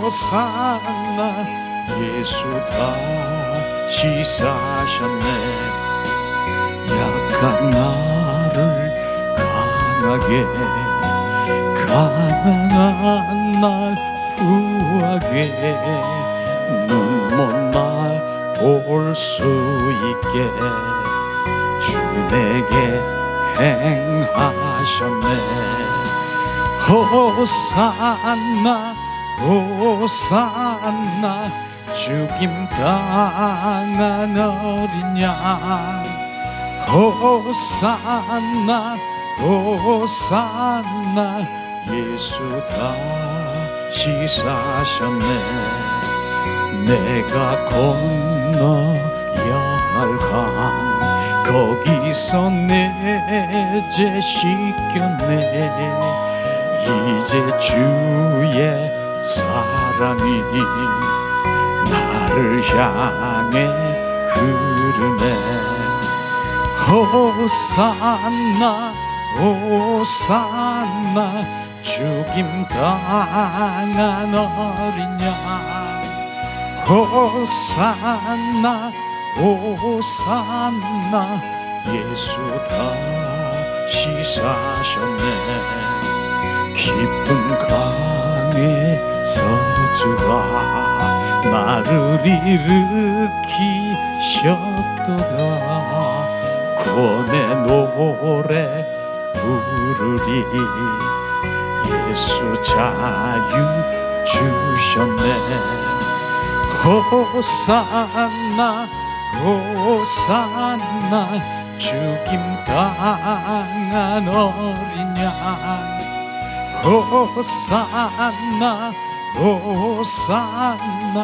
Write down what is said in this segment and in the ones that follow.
호산나 예수 다시 사셨네. 약한 나를 강하게 가난한 날 부하게 눈먼 날 볼 수 있게 주 내게 행하셨네. 호산나 호산나 죽임 당한 어린 양. 호산나 호산나 예수 다시 사셨네. 내가 건너야 할 강 거기서 내 죄 씻겼네. 이제 주의 사랑이 나를 향해 흐르네. 호산나 호산나 죽임 당한 어린 양. 호산나 호산나 예수 다시 사셨네. 깊은 강에 서주가 나를 일으키셨도다. 구원의 노래 부르리. 예수 자유 주셨네. 호산나 호산나 죽임 당한 어린 양. 호산나 호산나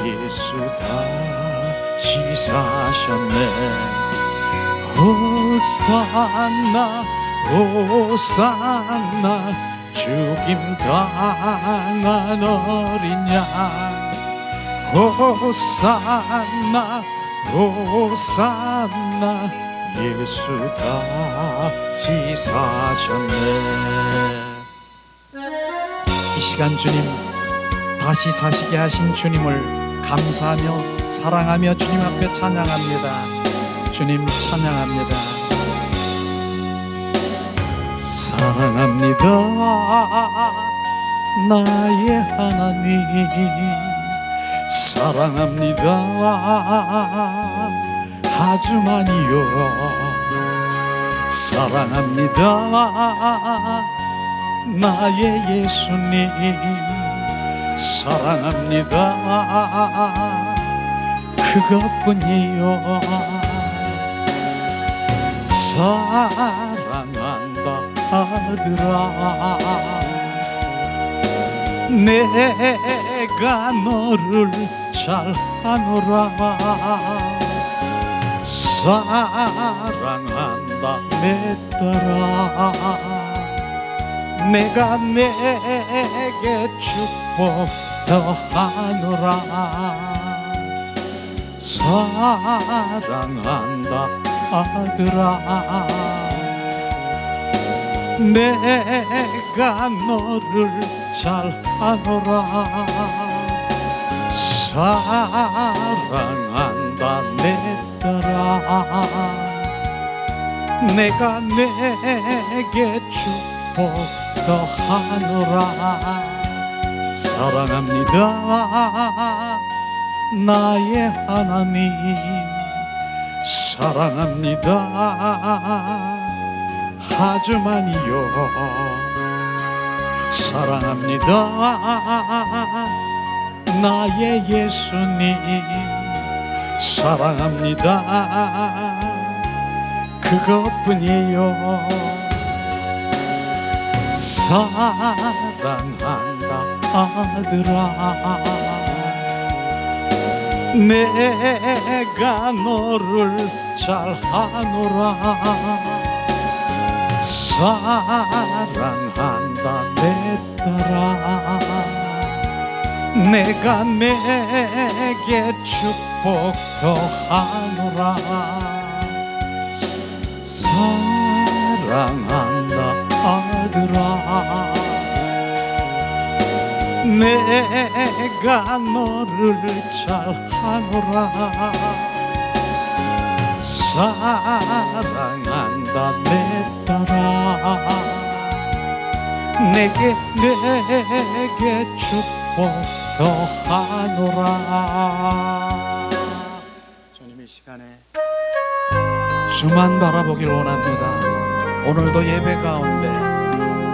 예수 다시 사셨네. 호산나 호산나 죽임 당한 어린 양. 호산나 호산나 예수 다시 사셨네. 이 시간 주님 다시 사시게 하신 주님을 감사하며 사랑하며 주님 앞에 찬양합니다. 주님 찬양합니다. 사랑합니다 나의 하나님. 사랑합니다 아주 많이요. 사랑합니다 나의 예수님. 사랑합니다 그것뿐이요. 사랑한다 아들아 내가 너를 잘하노라. 사랑한다 내 딸아 내가 내게 축복 더하노라. 사랑한다 아들아 내가 너를 잘하노라. 사랑한다 내 딸아 내가 내게 축복 더하노라. 사랑합니다 나의 하나님. 사랑합니다 아주 많이요. 사랑합니다 나의 예수님. 사랑합니다 그것뿐이요. 사랑한다 아들아 내가 너를 잘하노라. 사랑한다 내 딸아 내가 내게 축복 더하노라. 사랑한다 아들아 내가 너를 잘하노라. 사랑한다 내 딸아. 내게 축복 더하노라. 주님 이 시간에 주만 바라보길 원합니다. 오늘도 예배 가운데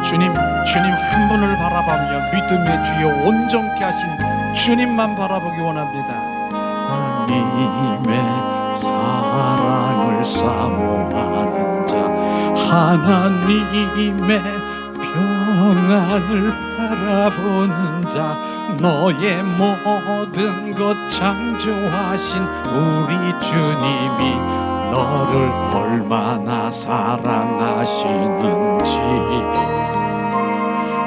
주님 한 분을 바라보며 믿음의 주여 온전케 하신 주님만 바라보기 원합니다. 하나님의 사랑을 사모하는 자, 하나님의 평안을 바라보는 자, 너의 모든 것 창조하신 우리 주님이 너를 얼마나 사랑하시는지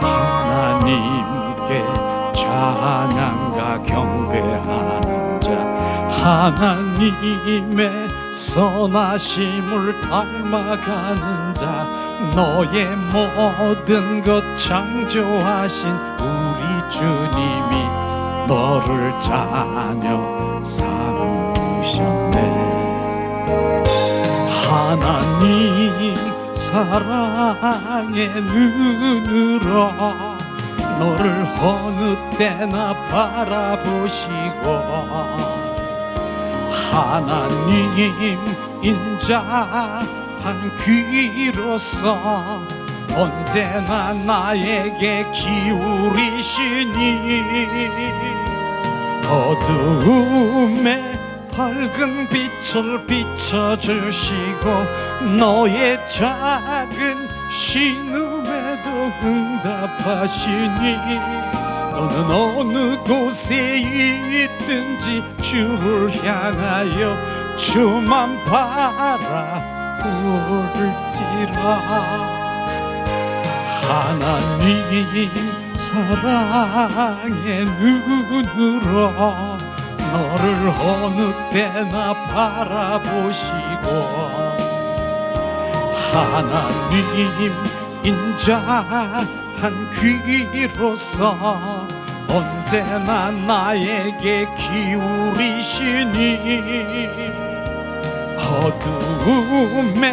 하나님께 찬양과 경배하는 자, 하나님의 선하심을 닮아가는 자, 너의 모든 것 창조하신 우리 주님이 너를 자녀 삼으셨네. 하나님 사랑의 눈으로 너를 어느 때나 바라보시고 하나님 인자한 귀로서 언제나 나에게 기울이시니 어두움에 밝은 빛을 비춰주시고 너의 작은 신음에도 응답하시니 너는 어느 곳에 있든지 주를 향하여 주만 바라볼지라. 하나님 사랑의 눈으로 너를 어느 때나 바라보시고 하나님 인자한 귀로서 언제나 나에게 기울이시니 어두움에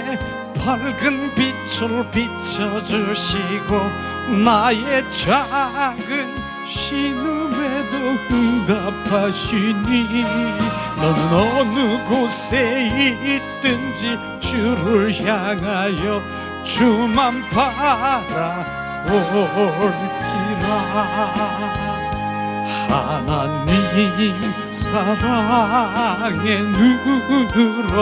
밝은 빛을 비춰주시고 나의 작은 신음에도 응답하시니 너는 어느 곳에 있든지 주를 향하여 주만 바라볼지라. 하나님 사랑의 눈으로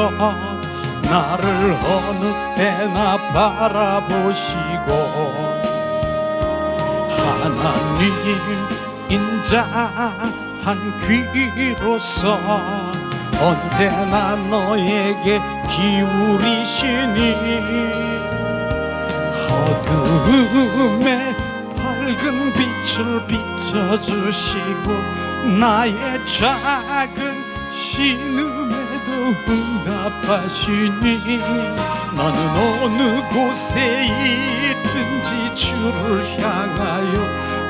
나를 어느 때나 바라보시고 하나님 인자한 귀로서 언제나 너에게 기울이시니 어두움에 밝은 빛을 비춰주시고 나의 작은 신음에도 응답하시니 너는 어느 곳에 있든지 주를 향하여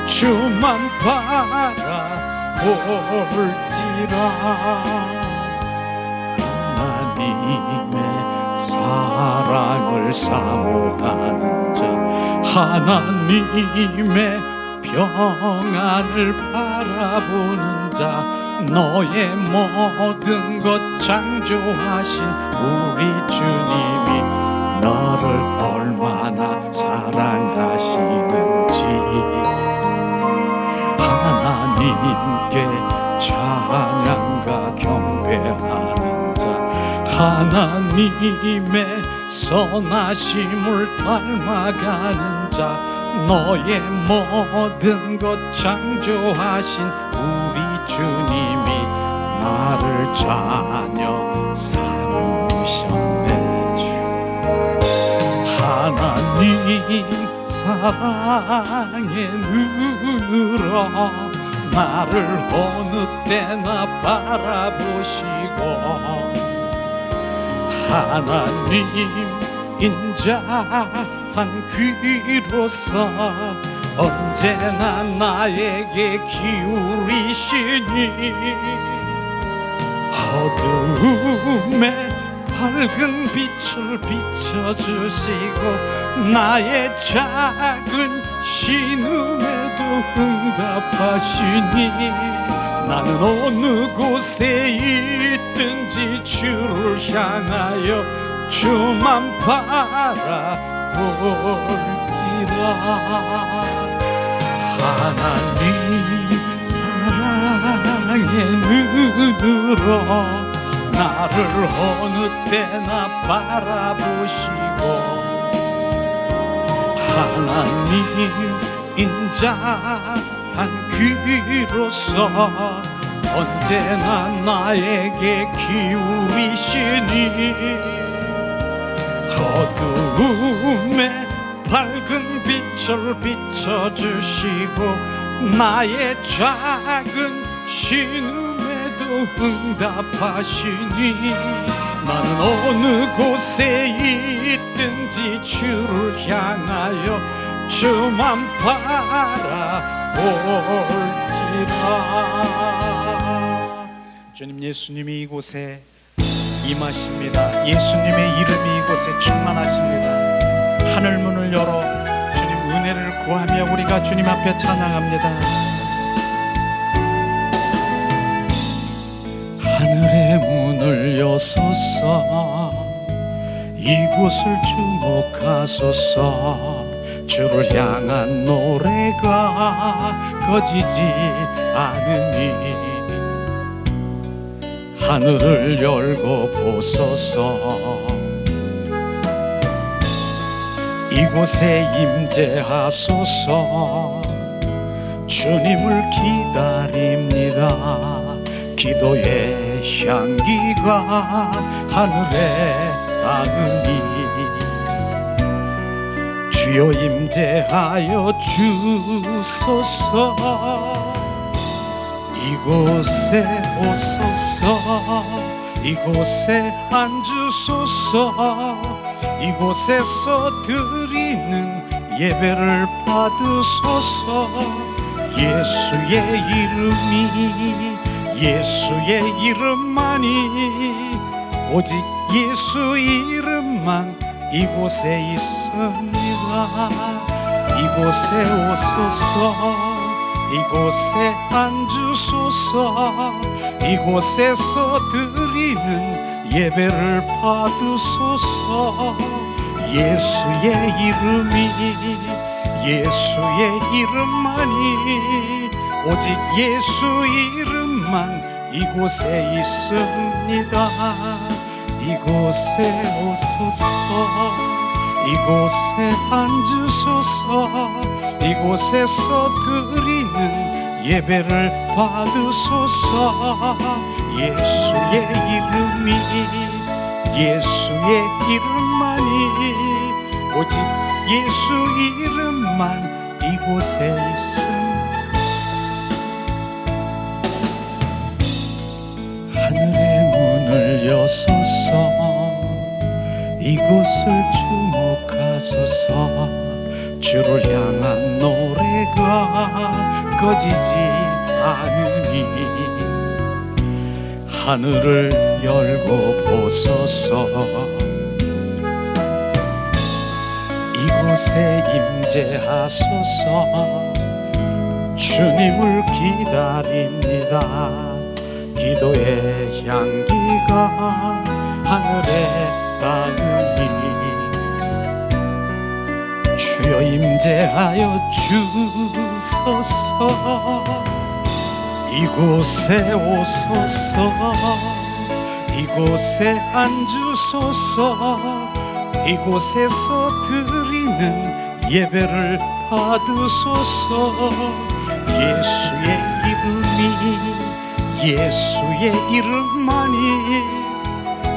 주만 바라볼지라. 하나님의 사랑을 사모하는 자, 하나님의 평안을 바라보는 자, 너의 모든 것 창조하신 우리 주님이 너를 얼마나 사랑하시는지 하나님께 찬양과 경배하는 자, 하나님의 선하심을 닮아가는 자, 너의 모든 것 창조하신 우리 주님이 나를 자녀 삼으셨네. 하나님 사랑의 눈으로 나를 어느 때나 바라보시고 하나님 인자한 귀로서 언제나 나에게 기울이시니 어두움에 밝은 빛을 비춰주시고 나의 작은 신음에도 응답하시니 나는 어느 곳에 있든지 주를 향하여 주만 바라볼지라. 하나님 사랑의 눈으로 나를 어느 때나 바라보시고 하나님 인자한 귀로서 언제나 나에게 기울이시니 어두움에 밝은 빛을 비춰주시고 나의 작은 신음에도 응답하시니 나는 어느 곳에 있든지 주를 향하여 주만 바라볼지라. 주님, 예수님이 이곳에 임하십니다. 예수님의 이름이 이곳에 충만하십니다. 하늘 문을 열어 주님 은혜를 구하며 우리가 주님 앞에 찬양합니다. 하늘의 문을 여소서 이곳을 주목하소서. 주를 향한 노래가 꺼지지 않으니 하늘을 열고 보소서. 이곳에 임재하소서. 주님을 기다립니다. 기도의 향기가 하늘에 닿으니 주여 임재하여 주소서. 이곳에 오소서. 이곳에 앉으소서. 이곳에서 드리는 예배를 받으소서. 예수의 이름이 예수의 이름만이 오직 예수 이름만 이곳에 있습니다. 이곳에 오소서. 이곳에 앉으소서. 이곳에서 드리는 예배를 받으소서. 예수의 이름이 예수의 이름만이 오직 예수 이름만 이곳에 있습니다. 이곳에 오소서. 이곳에 앉으소서. 이곳에서 드리는 예배를 받으소서. 예수의 이름이 예수의 이름만이 오직 예수 이름만 이곳에 있습니다. 하늘의 문을 여소서. 이곳을 주목하소서. 주를 향한 노래가 꺼지지 않으니 하늘을 열고 보소서. 이곳에 임재하소서. 주님을 기다립니다. 기도의 향기가 하늘에 닿으니 주여 임재하여 주소서. 이곳에 오소서. 이곳에 앉으소서. 이곳에서 드리는 예배를 받으소서. 예수의 이름이 예수의 이름만이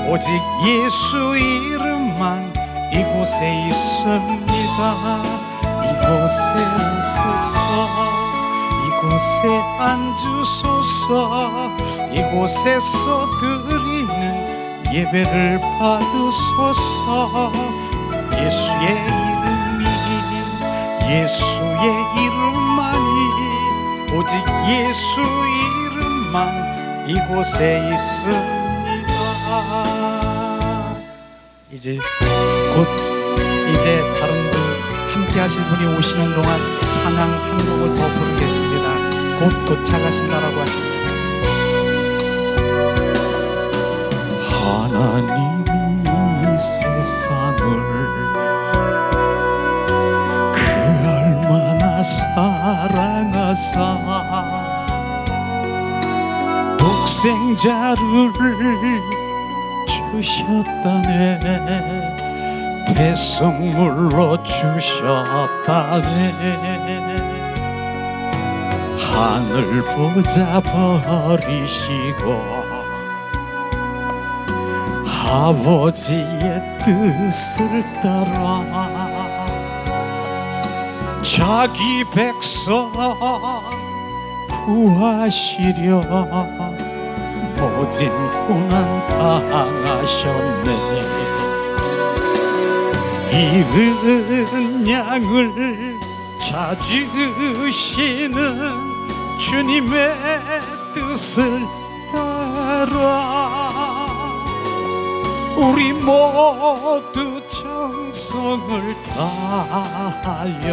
오직 예수 이름만 이곳에 있습니다. 이곳에 오소서. 이곳에 앉으소서. 이곳에서 드리는 예배를 받으소서. 예수의 이름이 예수의 이름만이, 오직 예수 이름만 이곳에 있습니다. 이제 다른 분 함께 하실 분이 오시는 동안 찬양 한 곡을 더 부르겠습니다. 곧 도착하신다라고 하십니다. 하나님이 세상을 그 얼마나 사랑하사 독생자를 주셨다네, 대성물로 주셨다네. 하늘 보자 버리시고 아버지의 뜻을 따라 자기 백성 구하시려 모진 고난 당하셨네. 잃은 양을 찾으시는 주님의 뜻을 따라 우리 모두 정성을 다하여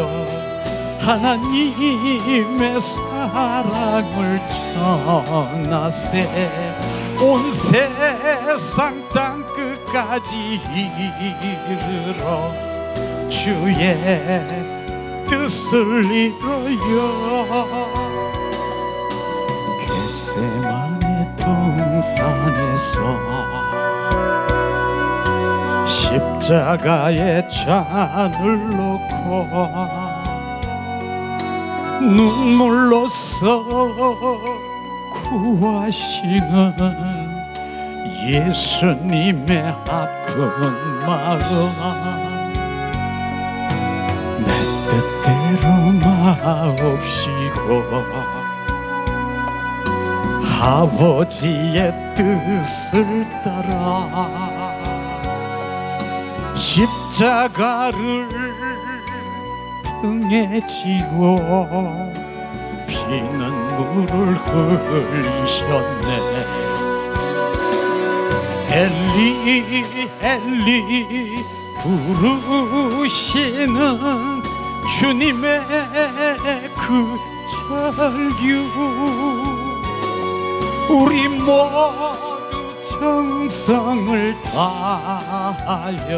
하나님의 사랑을 전하세. 온 세상 땅 끝까지 이르러 주의 뜻을 이루여. 겟세마네 동산에서 십자가에 잔을 놓고 눈물로써 구하시는 예수님의 아픈 마음, 내 뜻대로 마옵시고 아버지의 뜻을 따라 십자가를 등에 지고 피눈물을 흘리셨네. 엘리 엘리 부르시는 주님의 그 절규, 우리 모두 정성을 다하여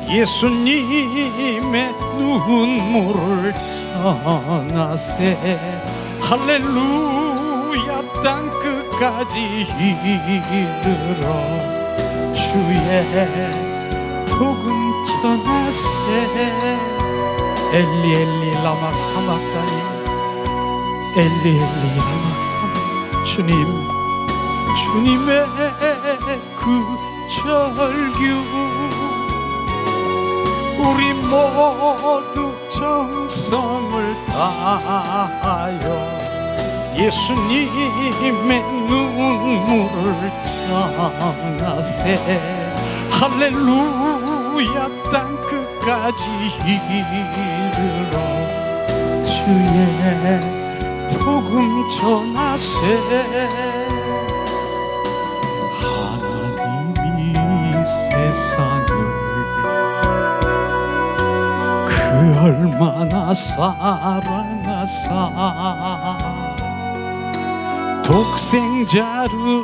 예수님의 눈물을 전하세. 할렐루야 땅 끝까지 이르러 주의 복음 전하세. 엘리 엘리 라마 사막다니, 엘리 엘리 라마 사막. 주님의 그 절규, 우리 모두 정성을 다하여 예수님의 눈물을 전하세. 할렐루야 땅 끝까지 이르러 주의 복음 전하세. 하나님이 세상을 그 얼마나 사랑하사 독생자를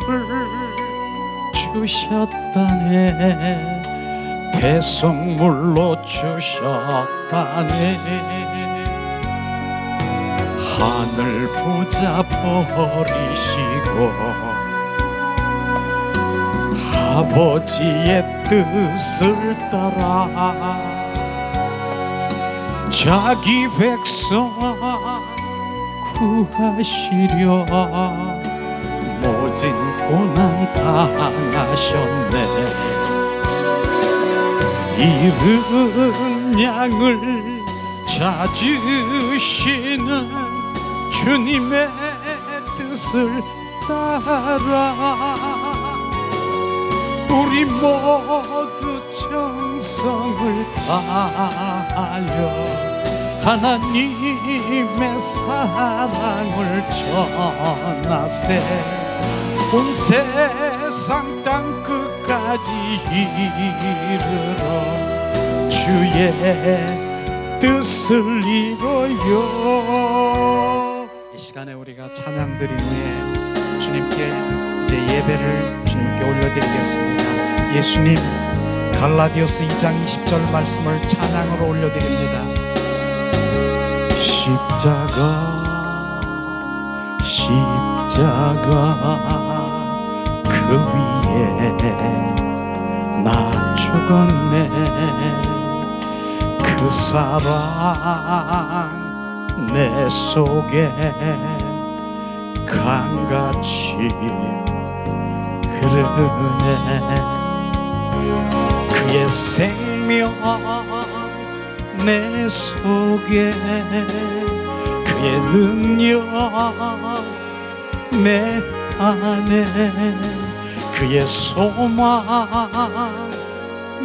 주셨다네, 대성물로 주셨다네. 하늘 보자 버리시고 아버지의 뜻을 따라 자기 백성 구하시려 모진 고난 당하셨네. 잃은 양을 찾으시는 주님의 뜻을 따라 우리 모두 정성을 다하여 하나님의 사랑을 전하세. 온 세상 땅 끝까지 이르러 주의 뜻을 이루어요. 이 시간에 우리가 찬양 드린 후에 주님께 이제 예배를 주님께 올려드리겠습니다. 예수님, 갈라디아서 2장 20절 말씀을 찬양으로 올려드립니다. 십자가 그 위에 나 죽었네. 그 사랑 내 속에 강같이 흐르네. 그의 생명 내 속에, 그의 능력 내 안에, 그의 소망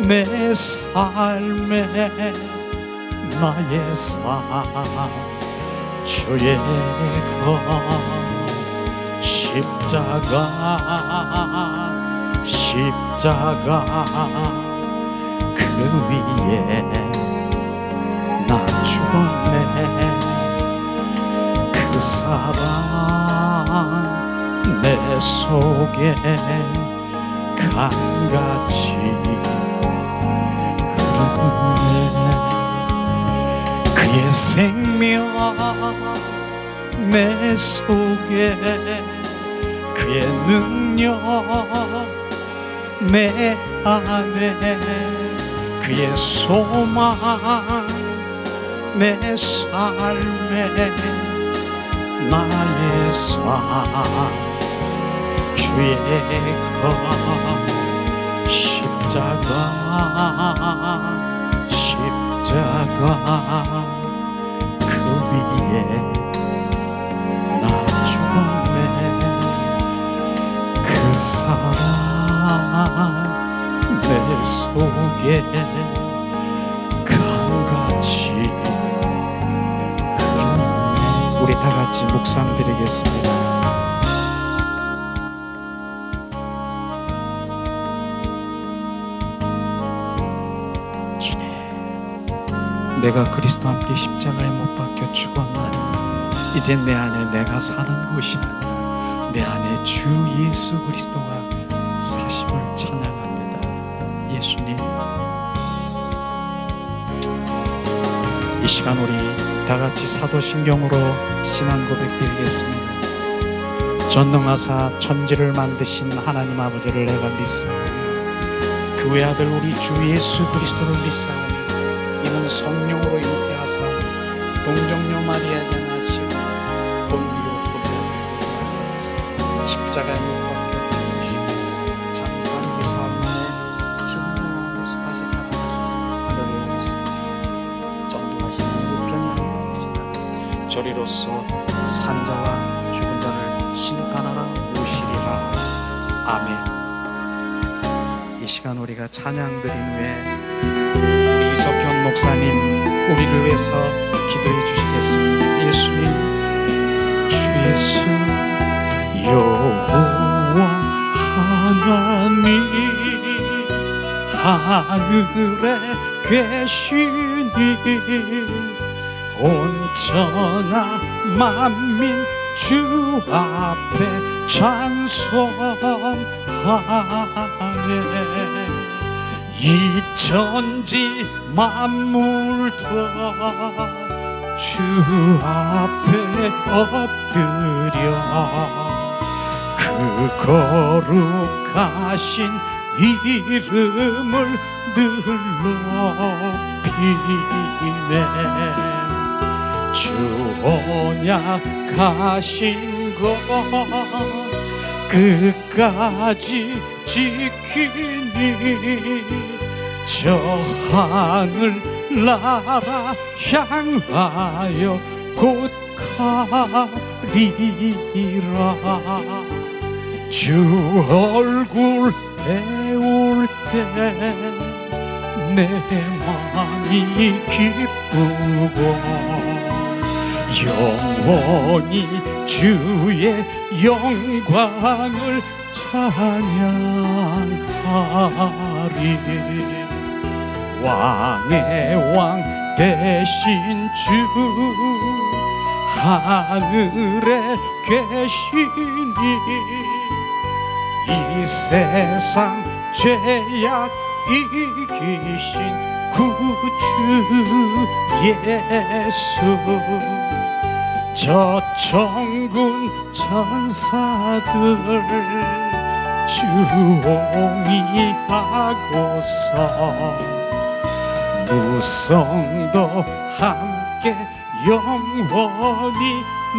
내 삶에, 나의 삶 주의 것. 십자가 그 위에 나 죽었네. 그 사랑 내 속에 강같이 흐르네. 그의 생명 내 속에, 그의 능력 내 안에, 그의 소망 내 삶에, 나의 삶 주의 것. 십자가 그 위에 나 죽었네. 그 사랑 내 속에 강같이 흐르네. 우리 다 같이 묵상 드리겠습니다. 주님, 내가 그리스도와 함께 십자가에 못 박혀 죽었나니 이제 내 안에 내가 사는 것이 아니라 내 안에 주 예수 그리스도가 사심을 찬양합니다. 예수님, 이 시간 우리 다 같이 사도신경으로 신앙 고백 드리겠습니다. 전능하사 천지를 만드신 하나님 아버지를 내가 믿사오며 그 외아들 우리 주 예수 그리스도를 믿사오며 이는 성령으로 잉태하사 동정녀 마리아에게 나시고 본디오 빌라도에게 나시고 십자가에 못 박혀 죽으시고 장사한지 사흘 만에 죽은 가운데서 다시 살아나셔서 하늘에 오르시고 전도하시는 우편에 앉아 계시다. 저리로서 산자와 죽은 자를 심판하러 오시리라. 아멘. 이 시간 우리가 찬양 드린 후에 우리 이석현 목사님 우리를 위해서 기도해 주시겠습니다. 예수님, 주 예수 여호와 하나님 하늘에 계시니 온전한 만민 주 앞에 찬송하네. 이 천지 만물도 주 앞에 엎드려 그 거룩하신 이름을 늘 높이네. 주 언약하신 것 끝까지 지키니 저 하늘 나라 향하여 곧 가리라. 주 얼굴 배울 때 내 마음이 기쁘고 영원히 주의 영광을 찬양하리. 왕의 왕 대신 주 하늘에 계시니 이 세상 죄악 이기신 구주 예수. 저 천군 천사들 주옹이하고서 무성도 함께 영원히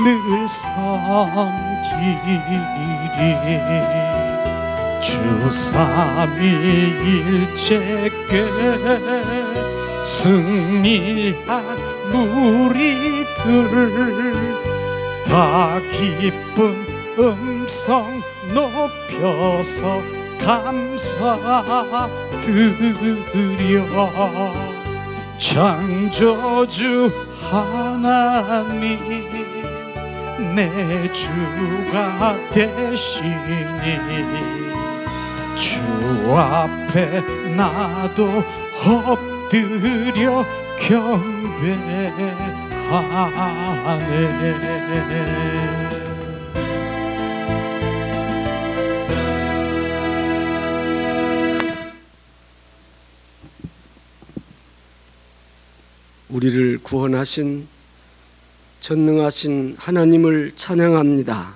늘 섬기리. 주 삼위일체께 승리한 무리들 다 기쁜 음성 높여서 감사드려. 창조주 하나님 내 주가 되시니 주 앞에 나도 엎드려 경배하네. 우리를 구원하신 전능하신 하나님을 찬양합니다.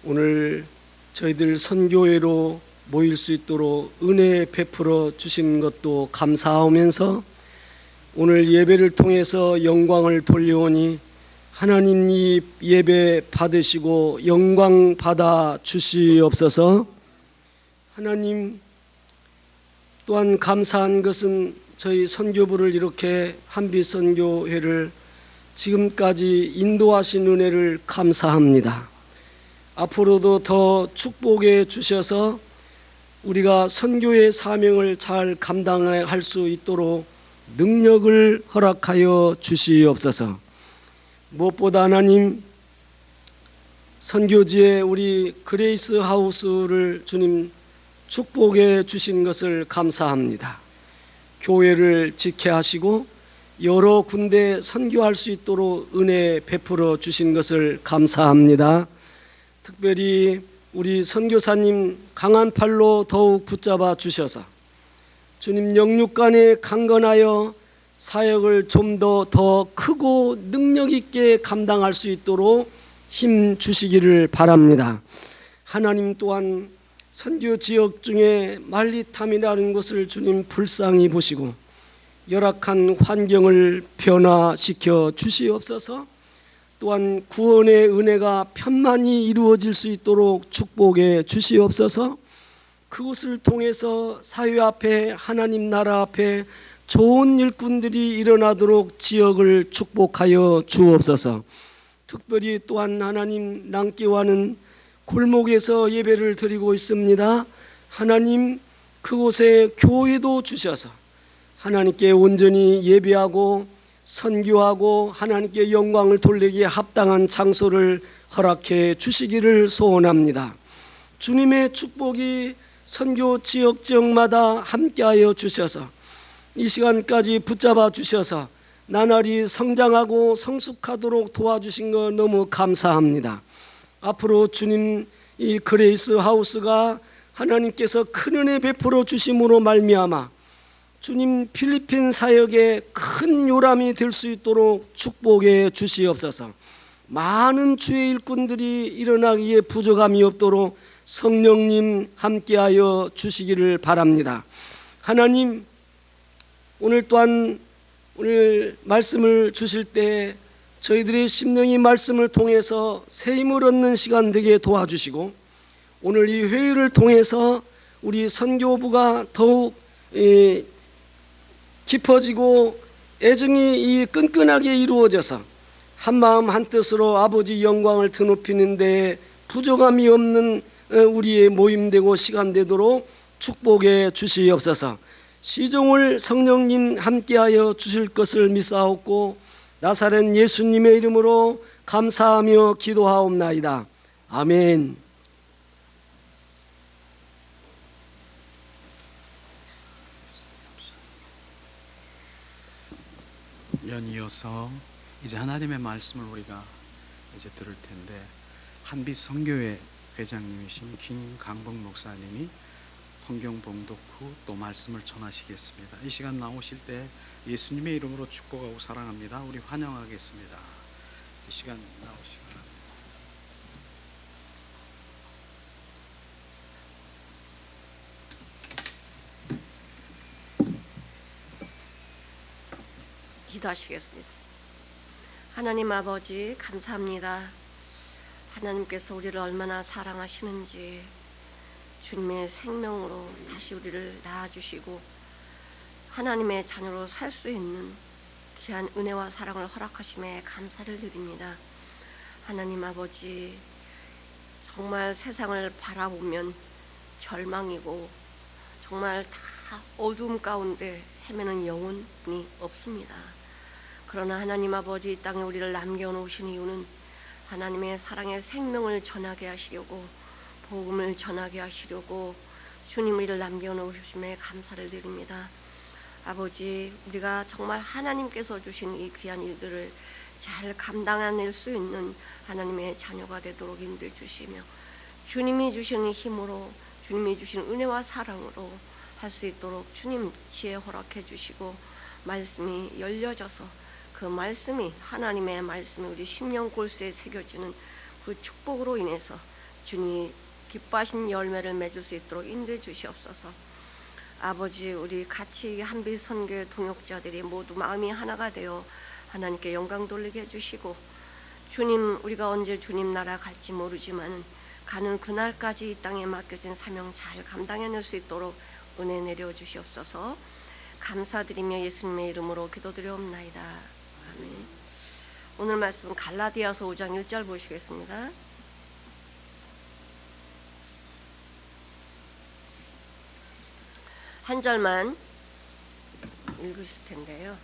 오늘 저희들 선교회로 모일 수 있도록 은혜 베풀어 주신 것도 감사하면서 오늘 예배를 통해서 영광을 돌려오니 하나님 이 예배 받으시고 영광 받아 주시옵소서. 하나님 또한 감사한 것은 저희 선교부를 이렇게 한빛선교회를 지금까지 인도하신 은혜를 감사합니다. 앞으로도 더 축복해 주셔서 우리가 선교의 사명을 잘 감당할 수 있도록 능력을 허락하여 주시옵소서. 무엇보다 하나님 선교지에 우리 그레이스 하우스를 주님 축복해 주신 것을 감사합니다. 교회를 지켜 하시고 여러 군데 선교할 수 있도록 은혜 베풀어 주신 것을 감사합니다. 특별히 우리 선교사님 강한 팔로 더욱 붙잡아 주셔서 주님 영육간에 강건하여 사역을 좀 더 크고 능력 있게 감당할 수 있도록 힘 주시기를 바랍니다. 하나님 또한 선교 지역 중에 말리탐이라는 곳을 주님 불쌍히 보시고 열악한 환경을 변화시켜 주시옵소서. 또한 구원의 은혜가 편만히 이루어질 수 있도록 축복해 주시옵소서. 그것을 통해서 사회 앞에 하나님 나라 앞에 좋은 일꾼들이 일어나도록 지역을 축복하여 주옵소서. 특별히 또한 하나님 랑기와는 골목에서 예배를 드리고 있습니다. 하나님 그곳에 교회도 주셔서 하나님께 온전히 예배하고 선교하고 하나님께 영광을 돌리기에 합당한 장소를 허락해 주시기를 소원합니다. 주님의 축복이 선교 지역마다 함께하여 주셔서 이 시간까지 붙잡아 주셔서 나날이 성장하고 성숙하도록 도와주신 것 너무 감사합니다. 앞으로 주님 이 그레이스 하우스가 하나님께서 큰 은혜 베풀어 주심으로 말미암아 주님 필리핀 사역에 큰 요람이 될 수 있도록 축복해 주시옵소서. 많은 주의 일꾼들이 일어나기에 부족함이 없도록 성령님 함께하여 주시기를 바랍니다. 하나님 오늘 또한 오늘 말씀을 주실 때 저희들의 심령이 말씀을 통해서 새 힘을 얻는 시간 되게 도와주시고 오늘 이 회의를 통해서 우리 선교부가 더욱 깊어지고 애정이 이 끈끈하게 이루어져서 한마음 한뜻으로 아버지 영광을 드높이는 데 부족함이 없는 우리의 모임되고 시간 되도록 축복해 주시옵소서. 시종을 성령님 함께하여 주실 것을 믿사옵고 나사렛 예수님의 이름으로 감사하며 기도하옵나이다. 아멘. 연이어서 이제 하나님의 말씀을 우리가 이제 들을 텐데, 한빛 선교회 회장님이신 김강복 목사님이 성경 봉독 후 또 말씀을 전하시겠습니다. 이 시간 나오실 때 예수님의 이름으로 축복하고 사랑합니다. 우리 환영하겠습니다. 이 시간 나오시기 바랍니다. 기도하시겠습니다. 하나님 아버지, 감사합니다. 하나님께서 우리를 얼마나 사랑하시는지 주님의 생명으로 다시 우리를 낳아주시고 하나님의 자녀로 살 수 있는 귀한 은혜와 사랑을 허락하심에 감사를 드립니다. 하나님 아버지, 정말 세상을 바라보면 절망이고 정말 다 어두움 가운데 헤매는 영혼이 없습니다. 그러나 하나님 아버지, 이 땅에 우리를 남겨놓으신 이유는 하나님의 사랑의 생명을 전하게 하시려고, 복음을 전하게 하시려고 주님 우리를 남겨놓으심에 감사를 드립니다. 아버지, 우리가 정말 하나님께서 주신 이 귀한 일들을 잘 감당해낼 수 있는 하나님의 자녀가 되도록 인도해 주시며 주님이 주시는 힘으로, 주님이 주신 은혜와 사랑으로 할 수 있도록 주님 지혜 허락해 주시고, 말씀이 열려져서 그 말씀이, 하나님의 말씀이 우리 심령 골수에 새겨지는 그 축복으로 인해서 주님이 기뻐하신 열매를 맺을 수 있도록 인도해 주시옵소서. 아버지, 우리 같이 한빛 선교의 동역자들이 모두 마음이 하나가 되어 하나님께 영광 돌리게 해주시고, 주님, 우리가 언제 주님 나라 갈지 모르지만 가는 그날까지 이 땅에 맡겨진 사명 잘 감당해낼 수 있도록 은혜 내려 주시옵소서. 감사드리며 예수님의 이름으로 기도드려옵나이다. 아멘. 오늘 말씀은 갈라디아서 5장 1절 보시겠습니다. 한 절만 읽으실 텐데요.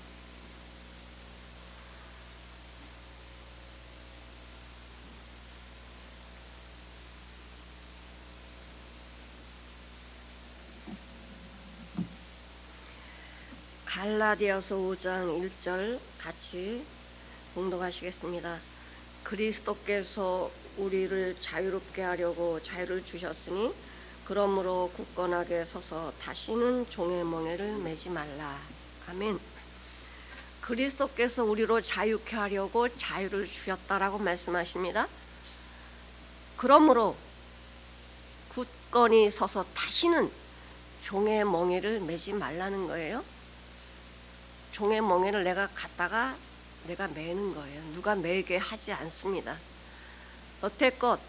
갈라디아서 5장 1절 같이 봉독하시겠습니다. 그리스도께서 우리를 자유롭게 하려고 자유를 주셨으니 그러므로 굳건하게 서서 다시는 종의 멍에를 매지 말라. 아멘. 그리스도께서 우리로 자유케 하려고 자유를 주셨다라고 말씀하십니다. 그러므로 굳건히 서서 다시는 종의 멍에를 매지 말라는 거예요. 종의 멍에를 내가 갖다가 내가 매는 거예요. 누가 매게 하지 않습니다. 여태껏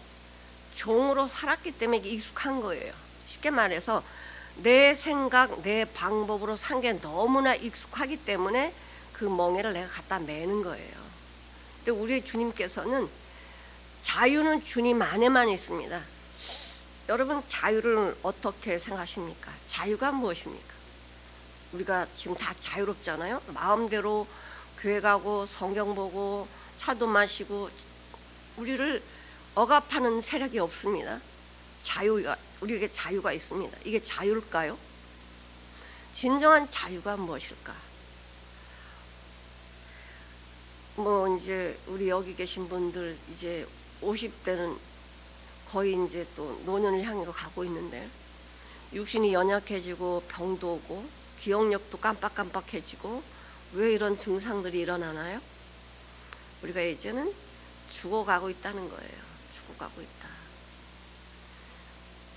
종으로 살았기 때문에 익숙한 거예요. 쉽게 말해서 내 생각, 내 방법으로 산 게 너무나 익숙하기 때문에 그 멍에를 내가 갖다 매는 거예요. 근데 우리 주님께서는 자유는 주님 안에만 있습니다. 여러분, 자유를 어떻게 생각하십니까? 자유가 무엇입니까? 우리가 지금 다 자유롭잖아요. 마음대로 교회 가고 성경 보고 차도 마시고 우리를 억압하는 세력이 없습니다. 자유가, 우리에게 자유가 있습니다. 이게 자유일까요? 진정한 자유가 무엇일까? 이제 우리 여기 계신 분들 이제 50대는 거의 이제 또 노년을 향해 가고 있는데, 육신이 연약해지고 병도 오고 기억력도 깜빡깜빡해지고 왜 이런 증상들이 일어나나요? 우리가 이제는 죽어가고 있다는 거예요. 죽어가고 있다.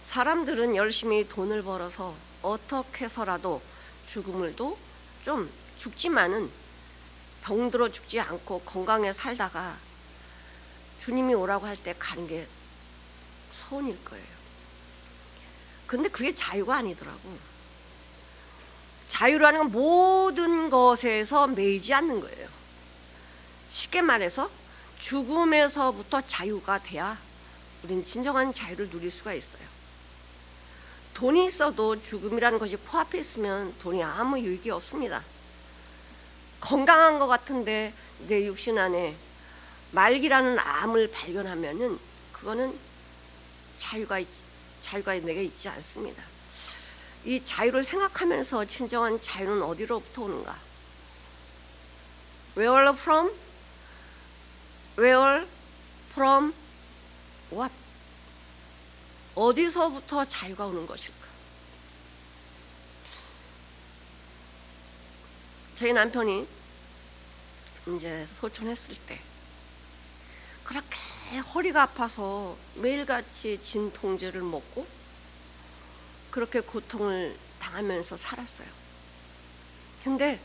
사람들은 열심히 돈을 벌어서 어떻게 해서라도 죽음을도 좀 죽지만은 병들어 죽지 않고 건강해 살다가 주님이 오라고 할 때 가는 게 소원일 거예요. 근데 그게 자유가 아니더라고. 자유라는 건 모든 것에서 매이지 않는 거예요. 쉽게 말해서 죽음에서부터 자유가 돼야 우리는 진정한 자유를 누릴 수가 있어요. 돈이 있어도 죽음이라는 것이 코앞에 있으면 돈이 아무 유익이 없습니다. 건강한 것 같은데 내 육신 안에 말기라는 암을 발견하면은 그거는 자유가 내게 있지 않습니다. 이 자유를 생각하면서 진정한 자유는 어디로부터 오는가? Where from? Where from what? 어디서부터 자유가 오는 것일까? 저희 남편이 이제 소천했을 때 그렇게 허리가 아파서 매일같이 진통제를 먹고 그렇게 고통을 당하면서 살았어요. 근데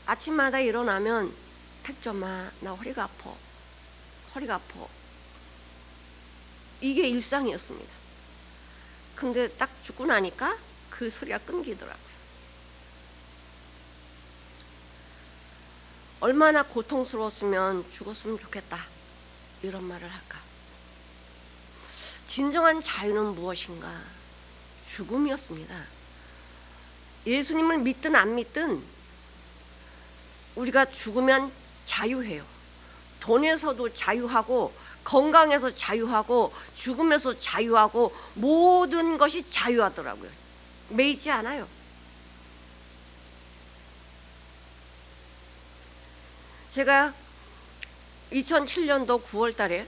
아침마다 일어나면 택조마 나 허리가 아파. 이게 일상이었습니다. 근데 딱 죽고 나니까 그 소리가 끊기더라고요. 얼마나 고통스러웠으면 죽었으면 좋겠다 이런 말을 할까? 진정한 자유는 무엇인가? 죽음이었습니다. 예수님을 믿든 안 믿든 우리가 죽으면 자유해요. 돈에서도 자유하고 건강에서 자유하고 죽음에서 자유하고 모든 것이 자유하더라고요. 매이지 않아요. 제가 2007년도 9월 달에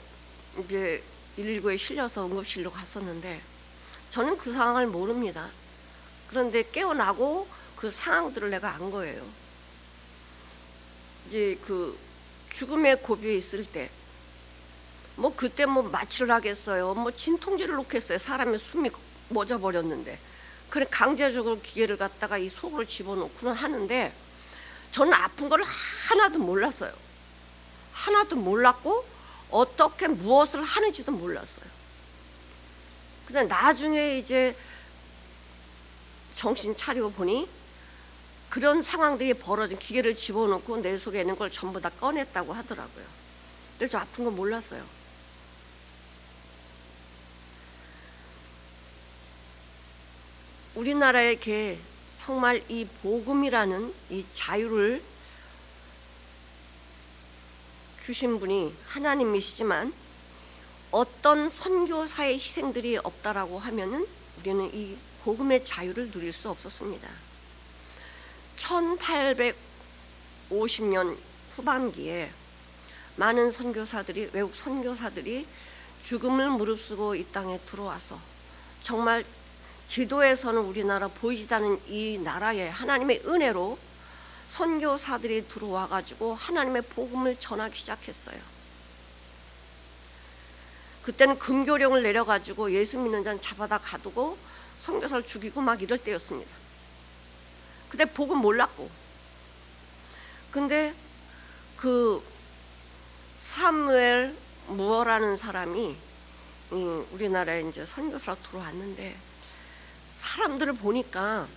이제 119에 실려서 응급실로 갔었는데 저는 그 상황을 모릅니다. 그런데 깨어나고 그 상황들을 내가 안 거예요. 이제 그 죽음의 고비에 있을 때 뭐 그때 뭐 마취를 하겠어요. 뭐 진통제를 놓겠어요. 사람의 숨이 멎어버렸는데 그래 강제적으로 기계를 갖다가 이 속으로 집어넣고는 하는데 저는 아픈 걸 하나도 몰랐어요. 하나도 몰랐고 어떻게 무엇을 하는지도 몰랐어요. 근데 나중에 이제 정신 차리고 보니 그런 상황들이 벌어진 기계를 집어넣고 내 속에 있는 걸 전부 다 꺼냈다고 하더라고요. 근데 저 아픈 거 몰랐어요. 우리나라에게 정말 이 복음이라는 이 자유를 주신 분이 하나님이시지만 어떤 선교사의 희생들이 없다라고 하면은 우리는 이 복음의 자유를 누릴 수 없었습니다. 1850년 후반기에 많은 선교사들이 외국 선교사들이 죽음을 무릅쓰고 이 땅에 들어와서 정말 지도에서는 우리나라 보이지 않는 이 나라에 하나님의 은혜로 선교사들이 들어와 가지고 하나님의 복음을 전하기 시작했어요. 그때는 금교령을 내려 가지고 예수 믿는 자는 잡아다 가두고 선교사를 죽이고 막 이럴 때였습니다. 그때 복음 몰랐고. 근데 그 사무엘 무어라는 사람이 우리나라에 이제 선교사로 들어왔는데 사람들을 보니까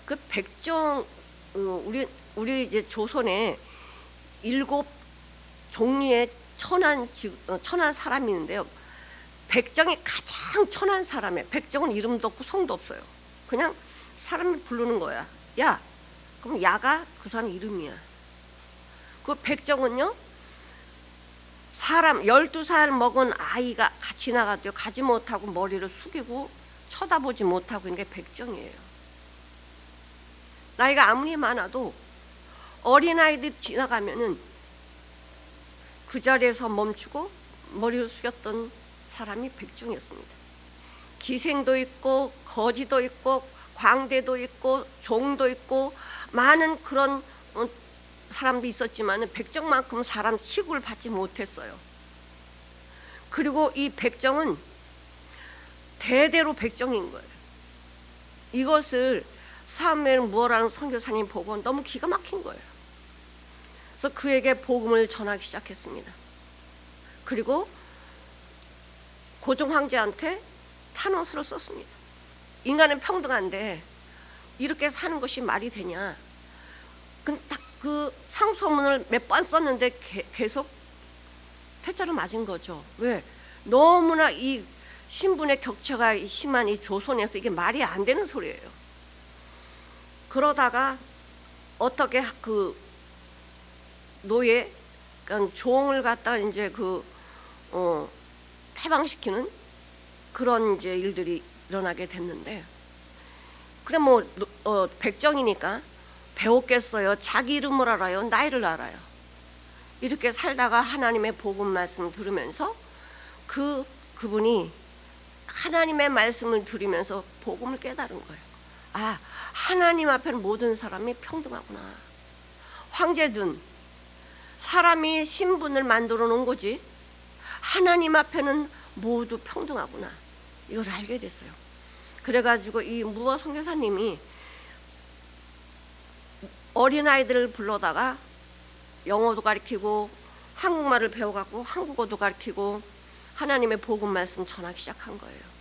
그 백정 우리 이제 조선에 7 종류의 천한 사람이 있는데요. 백정이 가장 천한 사람이에요. 백정은 이름도 없고 성도 없어요. 그냥 사람을 부르는 거야. 야, 그럼 야가 그 사람 이름이야. 그 백정은요, 사람 12살 먹은 아이가 같이 나가도 가지 못하고 머리를 숙이고 쳐다보지 못하고 있는 게 백정이에요. 나이가 아무리 많아도 어린아이들 지나가면은 그 자리에서 멈추고 머리를 숙였던 사람이 백정이었습니다. 기생도 있고 거지도 있고 광대도 있고 종도 있고 많은 그런 사람도 있었지만 백정만큼 사람 취급을 받지 못했어요. 그리고 이 백정은 대대로 백정인 거예요. 이것을 사무엘 무어라는 선교사님 보고 너무 기가 막힌 거예요. 그래서 그에게 복음을 전하기 시작했습니다. 그리고 고종 황제한테 탄원서를 썼습니다. 인간은 평등한데 이렇게 사는 것이 말이 되냐. 딱 그 상소문을 몇 번 썼는데 계속 패자를 맞은 거죠. 왜? 너무나 이 신분의 격차가 심한 이 조선에서 이게 말이 안 되는 소리예요. 그러다가 어떻게 그 노예, 그러니까 종을 갖다 이제 해방시키는 그런 이제 일들이 일어나게 됐는데, 그래 뭐 백정이니까 배웠겠어요. 자기 이름을 알아요. 나이를 알아요. 이렇게 살다가 하나님의 복음 말씀 들으면서 그분이 하나님의 말씀을 들으면서 복음을 깨달은 거예요. 아, 하나님 앞에는 모든 사람이 평등하구나. 황제든 사람이 신분을 만들어 놓은 거지 하나님 앞에는 모두 평등하구나. 이걸 알게 됐어요. 그래가지고 이 무어 선교사님이 어린아이들을 불러다가 영어도 가르치고 한국말을 배워갖고 한국어도 가르치고 하나님의 복음 말씀 전하기 시작한 거예요.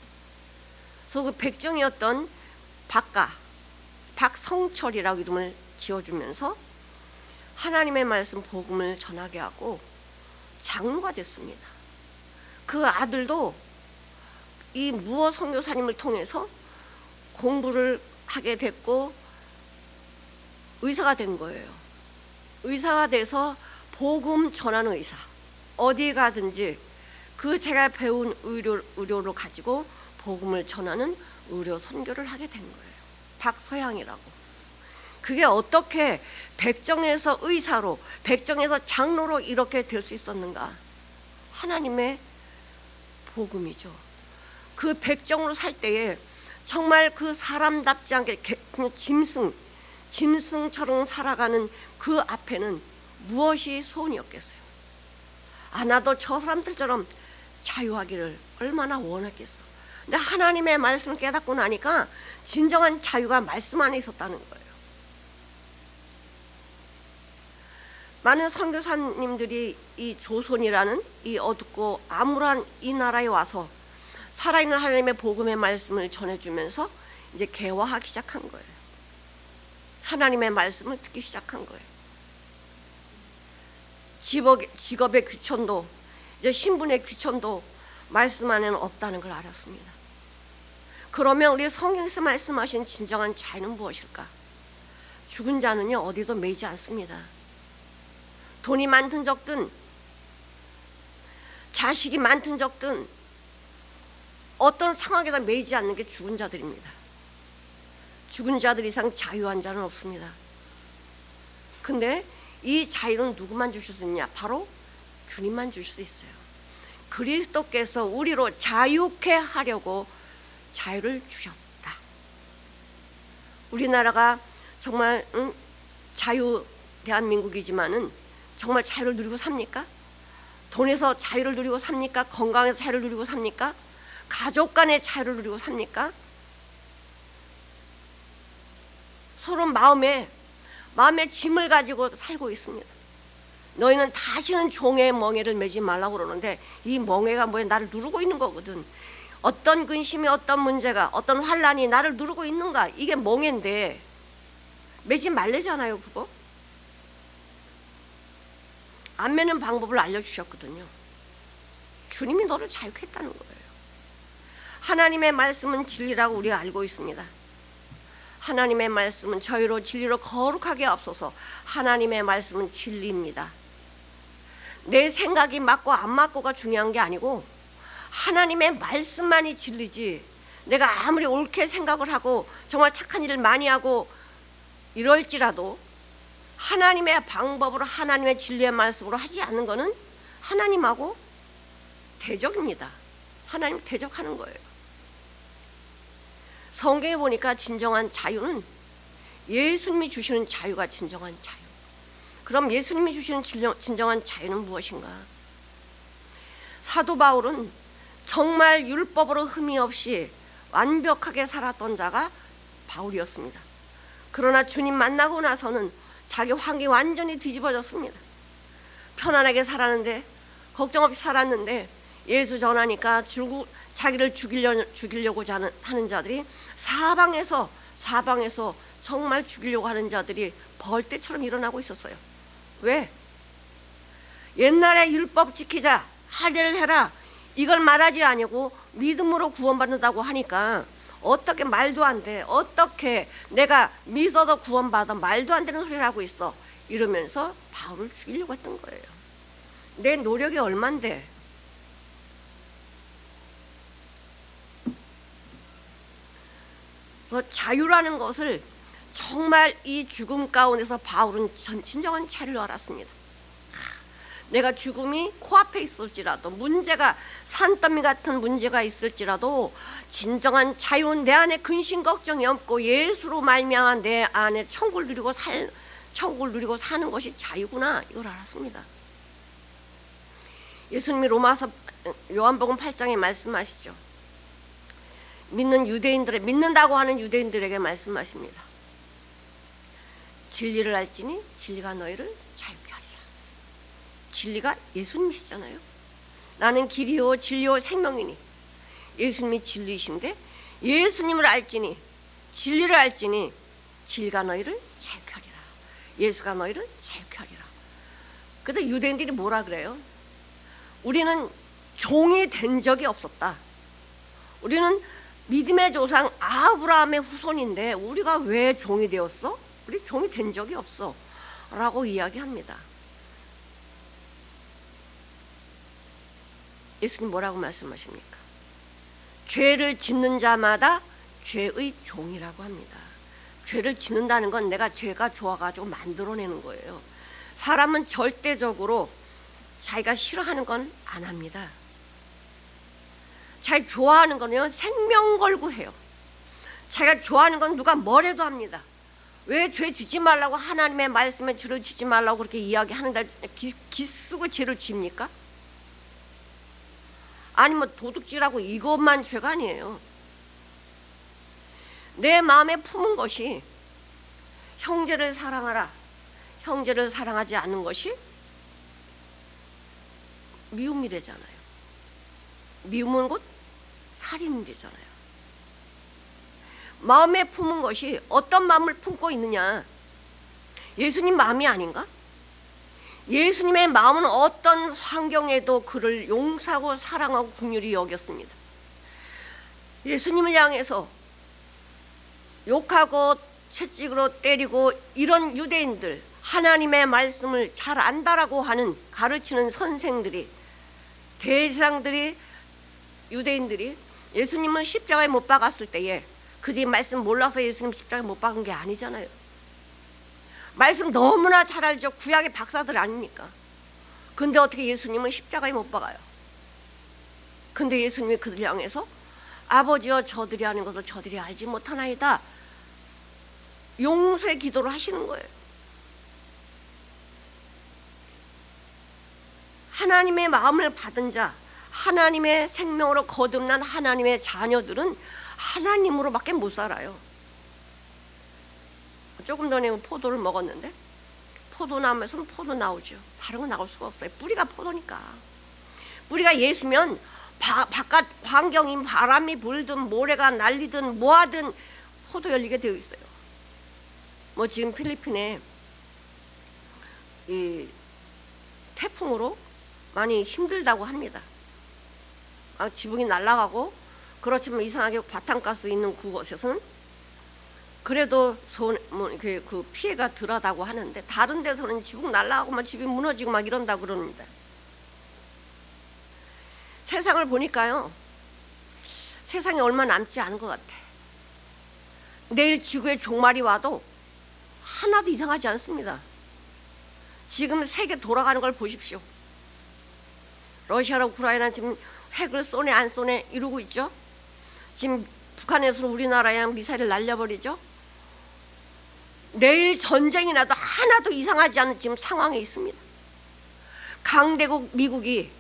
그래서 그 백정이었던 박성철이라고 이름을 지어주면서 하나님의 말씀 복음을 전하게 하고 장로가 됐습니다. 그 아들도 이 무어 선교사님을 통해서 공부를 하게 됐고 의사가 된 거예요. 의사가 돼서 복음 전하는 의사, 어디 가든지 그 제가 배운 의료를 가지고 복음을 전하는 의료 선교를 하게 된 거예요. 박서양이라고. 그게 어떻게 백정에서 의사로, 백정에서 장로로 이렇게 될 수 있었는가? 하나님의 복음이죠. 그 백정으로 살 때에 정말 그 사람답지 않게 그냥 짐승처럼 살아가는 그 앞에는 무엇이 소원이었겠어요? 아, 나도 저 사람들처럼 자유하기를 얼마나 원했겠어. 근데 하나님의 말씀을 깨닫고 나니까 진정한 자유가 말씀 안에 있었다는 거예요. 많은 선교사님들이 이 조선이라는 이 어둡고 암울한 이 나라에 와서 살아있는 하나님의 복음의 말씀을 전해주면서 이제 개화하기 시작한 거예요. 하나님의 말씀을 듣기 시작한 거예요. 직업의 귀천도, 이제 신분의 귀천도 말씀 안에는 없다는 걸 알았습니다. 그러면 우리 성경에서 말씀하신 진정한 자유는 무엇일까? 죽은 자는요 어디도 매이지 않습니다. 돈이 많든 적든 자식이 많든 적든 어떤 상황에다 매이지 않는 게 죽은 자들입니다. 죽은 자들 이상 자유한 자는 없습니다. 근데 이 자유는 누구만 주실 수 있냐? 바로 주님만 줄 수 있어요. 그리스도께서 우리로 자유케 하려고 자유를 주셨다. 우리나라가 정말 자유 대한민국이지만은 정말 자유를 누리고 삽니까? 돈에서 자유를 누리고 삽니까? 건강에서 자유를 누리고 삽니까? 가족 간의 자유를 누리고 삽니까? 서로 마음에 짐을 가지고 살고 있습니다. 너희는 다시는 종의 멍에를 매지 말라고 그러는데 이 멍에가 뭐야? 나를 누르고 있는 거거든. 어떤 근심이, 어떤 문제가, 어떤 환란이 나를 누르고 있는가? 이게 멍에인데 매지 말래잖아요. 그거 안 매는 방법을 알려주셨거든요. 주님이 너를 자유케 했다는 거예요. 하나님의 말씀은 진리라고 우리가 알고 있습니다. 하나님의 말씀은 저희로 진리로 거룩하게 앞서서 하나님의 말씀은 진리입니다. 내 생각이 맞고 안 맞고가 중요한 게 아니고 하나님의 말씀만이 진리지, 내가 아무리 옳게 생각을 하고 정말 착한 일을 많이 하고 이럴지라도 하나님의 방법으로 하나님의 진리의 말씀으로 하지 않는 것은 하나님하고 대적입니다. 하나님 대적하는 거예요. 성경에 보니까 진정한 자유는 예수님이 주시는 자유가 진정한 자유. 그럼 예수님이 주시는 진정한 자유는 무엇인가? 사도 바울은 정말 율법으로 흠이 없이 완벽하게 살았던 자가 바울이었습니다. 그러나 주님 만나고 나서는 자기 환경이 완전히 뒤집어졌습니다. 편안하게 살았는데, 걱정 없이 살았는데 예수 전하니까 자기를 죽이려고 하는 자들이 사방에서 정말 죽이려고 하는 자들이 벌떼처럼 일어나고 있었어요. 왜? 옛날에 율법 지키자, 할례를 해라, 이걸 말하지 아니고 믿음으로 구원받는다고 하니까 어떻게 말도 안 돼. 어떻게 내가 믿어서 구원받아 말도 안 되는 소리를 하고 있어. 이러면서 바울을 죽이려고 했던 거예요. 내 노력이 얼만데. 그래서 자유라는 것을 정말 이 죽음 가운데서 바울은 진정한 자유를 알았습니다. 내가 죽음이 코앞에 있을지라도, 문제가 산더미 같은 문제가 있을지라도 진정한 자유는 내 안에 근심 걱정이 없고 예수로 말미암아 내 안에 천국을 누리고 사는 것이 자유구나, 이걸 알았습니다. 예수님이 요한복음 8장에 말씀하시죠. 믿는다고 하는 유대인들에게 말씀하십니다. 진리를 알지니 진리가 너희를 자유케 하리라. 진리가 예수님이시잖아요. 나는 길이요 진리요 생명이니, 예수님이 진리이신데 예수님을 알지니, 진리를 알지니 진리가 너희를 자유케 하리라. 예수가 너희를 자유케 하리라. 근데 유대인들이 뭐라 그래요? 우리는 종이 된 적이 없었다. 우리는 믿음의 조상 아브라함의 후손인데 우리가 왜 종이 되었어? 우리 종이 된 적이 없어 라고 이야기합니다. 예수님 뭐라고 말씀하십니까? 죄를 짓는 자마다 죄의 종이라고 합니다. 죄를 짓는다는 건 내가 죄가 좋아가지고 만들어내는 거예요. 사람은 절대적으로 자기가 싫어하는 건 안 합니다. 자기 좋아하는 거는요, 생명 걸고 해요. 자기가 좋아하는 건 누가 뭐래도 합니다. 왜 죄 짓지 말라고 하나님의 말씀에 죄를 짓지 말라고 그렇게 이야기하는데 기쓰고 죄를 집니까? 아니 뭐 도둑질하고 이것만 죄가 아니에요. 내 마음에 품은 것이 형제를 사랑하라, 형제를 사랑하지 않는 것이 미움이래잖아요. 미움은 곧 살인이잖아요. 마음에 품은 것이 어떤 마음을 품고 있느냐? 예수님 마음이 아닌가? 예수님의 마음은 어떤 환경에도 그를 용서하고 사랑하고 긍휼히 여겼습니다. 예수님을 향해서 욕하고 채찍으로 때리고 이런 유대인들, 하나님의 말씀을 잘 안다라고 하는 가르치는 선생들이, 대장들이, 유대인들이 예수님을 십자가에 못 박았을 때에 그들이 말씀 몰라서 예수님 십자가에 못 박은 게 아니잖아요. 말씀 너무나 잘 알죠. 구약의 박사들 아닙니까? 근데 어떻게 예수님을 십자가에 못 박아요? 근데 예수님이 그들 향해서 아버지여 저들이 하는 것을 저들이 알지 못하나이다, 용서의 기도를 하시는 거예요. 하나님의 마음을 받은 자, 하나님의 생명으로 거듭난 하나님의 자녀들은 하나님으로밖에 못 살아요. 조금 전에 포도를 먹었는데 포도나무에서는 포도 나오죠. 다른 건 나올 수가 없어요. 뿌리가 포도니까. 뿌리가 예수면 바깥 환경이 바람이 불든 모래가 날리든 뭐하든 포도 열리게 되어 있어요. 뭐 지금 필리핀에 이 태풍으로 많이 힘들다고 합니다. 지붕이 날아가고, 그렇지만 이상하게 바탕가스 있는 그곳에서는 그래도 그 피해가 덜하다고 하는데, 다른 데서는 지붕 날아가고 막 집이 무너지고 막 이런다고 그러는데, 세상을 보니까요, 세상에 얼마 남지 않은 것 같아. 내일 지구에 종말이 와도 하나도 이상하지 않습니다. 지금 세계 돌아가는 걸 보십시오. 러시아랑 우크라이나 지금 핵을 쏘네 안 쏘네 이러고 있죠. 지금 북한에서 우리나라에 미사일을 날려버리죠. 내일 전쟁이 나도 하나도 이상하지 않은 지금 상황에 있습니다. 강대국 미국이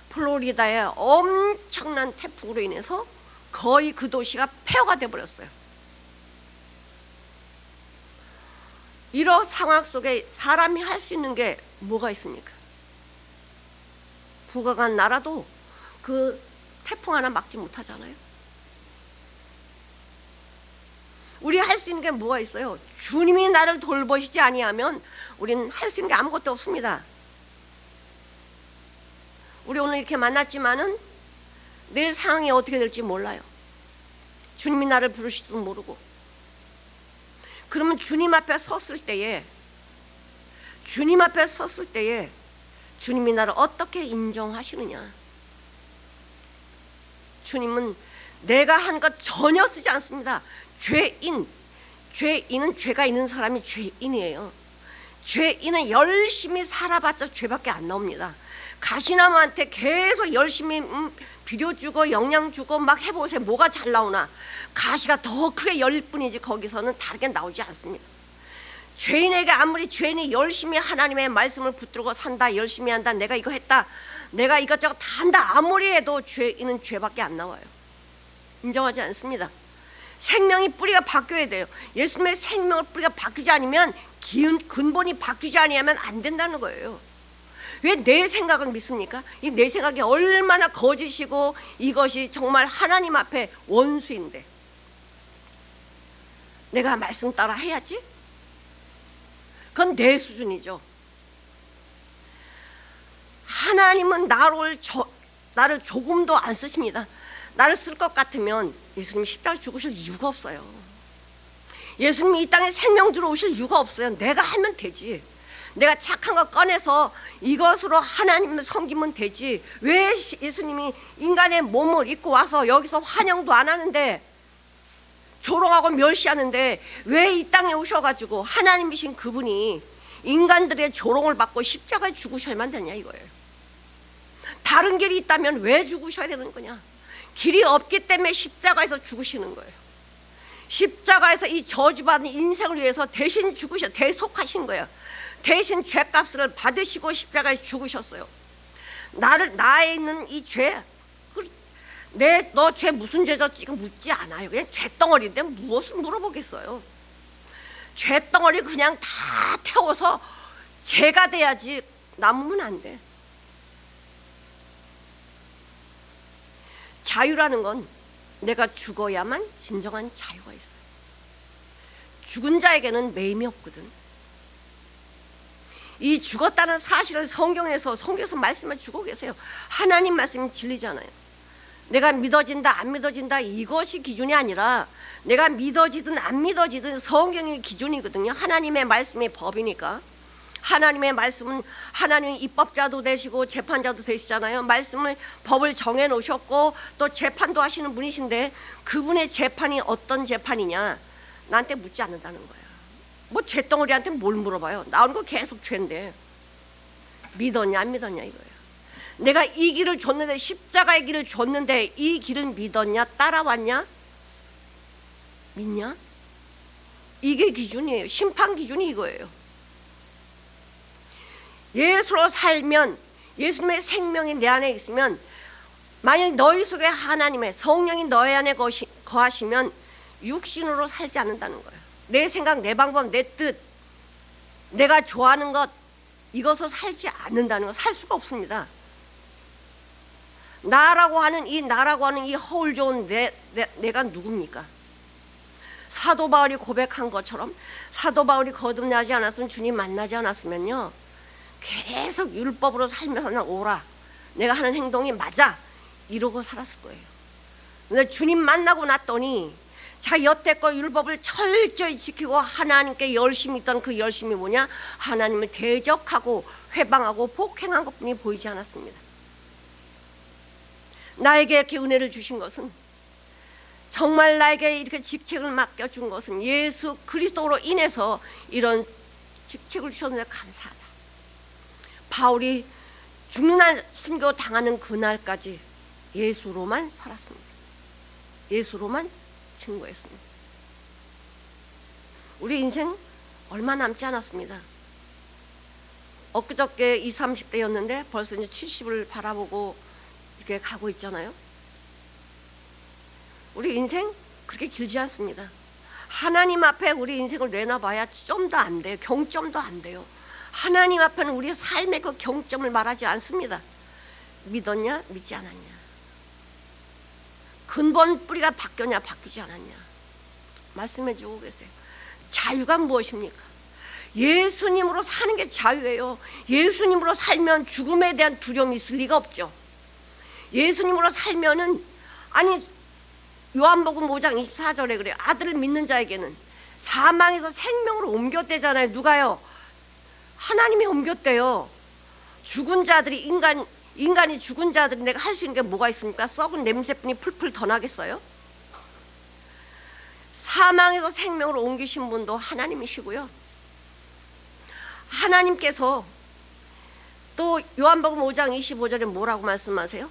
플로리다에 엄청난 태풍으로 인해서 거의 그 도시가 폐허가 돼버렸어요. 이런 상황 속에 사람이 할 수 있는 게 뭐가 있습니까? 북한한 나라도 그 태풍 하나 막지 못하잖아요. 우리 할 수 있는 게 뭐가 있어요? 주님이 나를 돌보시지 아니하면 우리는 할 수 있는 게 아무것도 없습니다. 우리 오늘 이렇게 만났지만은 내일 상황이 어떻게 될지 몰라요. 주님이 나를 부르실지도 모르고. 그러면 주님 앞에 섰을 때에 주님이 나를 어떻게 인정하시느냐? 주님은 내가 한 것 전혀 쓰지 않습니다. 죄인은 죄가 있는 사람이 죄인이에요. 죄인은 열심히 살아봤자 죄밖에 안 나옵니다. 가시나무한테 계속 열심히 비료 주고 영양 주고 막 해보세요. 뭐가 잘 나오나? 가시가 더 크게 열릴 뿐이지 거기서는 다르게 나오지 않습니다. 죄인에게 아무리 죄인이 열심히 하나님의 말씀을 붙들고 산다, 열심히 한다, 내가 이거 했다, 내가 이것저것 다 한다 아무리 해도 죄인은 죄밖에 안 나와요. 인정하지 않습니다. 생명이 뿌리가 바뀌어야 돼요. 예수님의 생명의 뿌리가 바뀌지 않으면 근본이 바뀌지 않으면 안 된다는 거예요. 왜 내 생각을 믿습니까? 이 내 생각이 얼마나 거짓이고 이것이 정말 하나님 앞에 원수인데 내가 말씀 따라 해야지? 그건 내 수준이죠. 하나님은 나를 조금도 안 쓰십니다. 나를 쓸 것 같으면 예수님이 십자가에 죽으실 이유가 없어요. 예수님이 이 땅에 생명 들어오실 이유가 없어요. 내가 하면 되지. 내가 착한 거 꺼내서 이것으로 하나님을 섬기면 되지. 왜 예수님이 인간의 몸을 입고 와서 여기서 환영도 안 하는데 조롱하고 멸시하는데 왜 이 땅에 오셔가지고 하나님이신 그분이 인간들의 조롱을 받고 십자가에 죽으셔야만 되냐 이거예요. 다른 길이 있다면 왜 죽으셔야 되는 거냐? 길이 없기 때문에 십자가에서 죽으시는 거예요. 십자가에서 이 저주받은 인생을 위해서 대신 대속하신 거예요. 대신 죄값을 받으시고 십자가에 죽으셨어요. 나에 있는 이 죄, 너 죄 무슨 죄 졌지? 이거 묻지 않아요. 그냥 죄덩어리인데 무엇을 물어보겠어요. 죄덩어리 그냥 다 태워서 죄가 돼야지 남으면 안 돼. 자유라는 건 내가 죽어야만 진정한 자유가 있어요. 죽은 자에게는 매임이 없거든. 이 죽었다는 사실을 성경에서 말씀을 주고 계세요. 하나님 말씀이 진리잖아요. 내가 믿어진다 안 믿어진다 이것이 기준이 아니라 내가 믿어지든 안 믿어지든 성경이 기준이거든요. 하나님의 말씀이 법이니까. 하나님의 말씀은 하나님이 입법자도 되시고 재판자도 되시잖아요. 말씀을 법을 정해 놓으셨고 또 재판도 하시는 분이신데 그분의 재판이 어떤 재판이냐 나한테 묻지 않는다는 거야. 뭐 죄덩어리한테 뭘 물어봐요. 나오는 거 계속 죄인데 믿었냐 안 믿었냐 이거예요. 내가 이 길을 줬는데 십자가의 길을 줬는데 이 길은 믿었냐 따라왔냐 믿냐 이게 기준이에요. 심판 기준이 이거예요. 예수로 살면 예수님의 생명이 내 안에 있으면 만약 너희 속에 하나님의 성령이 너희 안에 거하시면 육신으로 살지 않는다는 거예요. 내 생각, 내 방법, 내 뜻, 내가 좋아하는 것 이것을 살지 않는다는 거 살 수가 없습니다. 나라고 하는 이 허울 좋은 내가 누굽니까? 사도 바울이 고백한 것처럼 사도 바울이 거듭나지 않았으면 주님 만나지 않았으면요 계속 율법으로 살면서 나 오라 내가 하는 행동이 맞아 이러고 살았을 거예요. 근데 주님 만나고 났더니 자 여태껏 율법을 철저히 지키고 하나님께 열심히 있던 그 열심이 뭐냐? 하나님을 대적하고 회방하고 폭행한 것뿐이 보이지 않았습니다. 나에게 이렇게 은혜를 주신 것은 정말 나에게 이렇게 직책을 맡겨준 것은 예수 그리스도로 인해서 이런 직책을 주셨는데 감사하다. 바울이 죽는 날 순교 당하는 그날까지 예수로만 살았습니다. 예수로만 증거했습니다. 우리 인생 얼마 남지 않았습니다. 엊그저께 20, 30대였는데 벌써 이제 70을 바라보고 이렇게 가고 있잖아요. 우리 인생 그렇게 길지 않습니다. 하나님 앞에 우리 인생을 내놔봐야 점도 안 돼요. 경점도 안 돼요. 하나님 앞에는 우리 삶의 그 경점을 말하지 않습니다. 믿었냐 믿지 않았냐 근본 뿌리가 바뀌었냐 바뀌지 않았냐 말씀해 주고 계세요. 자유가 무엇입니까? 예수님으로 사는 게 자유예요. 예수님으로 살면 죽음에 대한 두려움이 있을 리가 없죠. 예수님으로 살면은, 아니 요한복음 5장 24절에 그래요. 아들을 믿는 자에게는 사망에서 생명으로 옮겼대잖아요. 누가요? 하나님이 옮겼대요. 죽은 자들이 인간이 죽은 자들이 내가 할 수 있는 게 뭐가 있습니까? 썩은 냄새뿐이 풀풀 더 나겠어요? 사망에서 생명으로 옮기신 분도 하나님이시고요. 하나님께서 또 요한복음 5장 25절에 뭐라고 말씀하세요?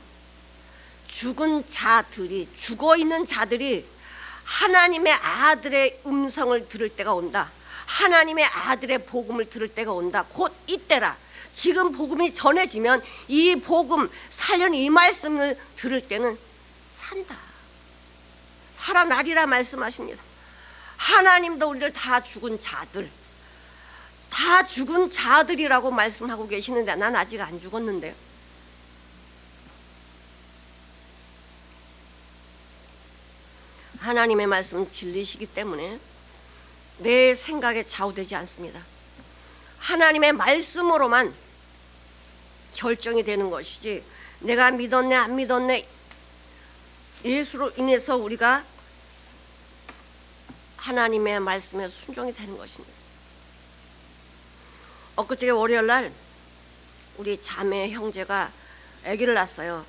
죽은 자들이, 죽어있는 자들이 하나님의 아들의 음성을 들을 때가 온다. 하나님의 아들의 복음을 들을 때가 온다. 곧 이때라. 지금 복음이 전해지면 이 복음, 살려는 이 말씀을 들을 때는 산다, 살아나리라 말씀하십니다. 하나님도 우리를 다 죽은 자들, 다 죽은 자들이라고 말씀하고 계시는데 난 아직 안 죽었는데요. 하나님의 말씀 진리시기 때문에 내 생각에 좌우되지 않습니다. 하나님의 말씀으로만 결정이 되는 것이지 내가 믿었네 안 믿었네, 예수로 인해서 우리가 하나님의 말씀에 순종이 되는 것입니다. 엊그제 월요일날 우리 자매 형제가 아기를 낳았어요.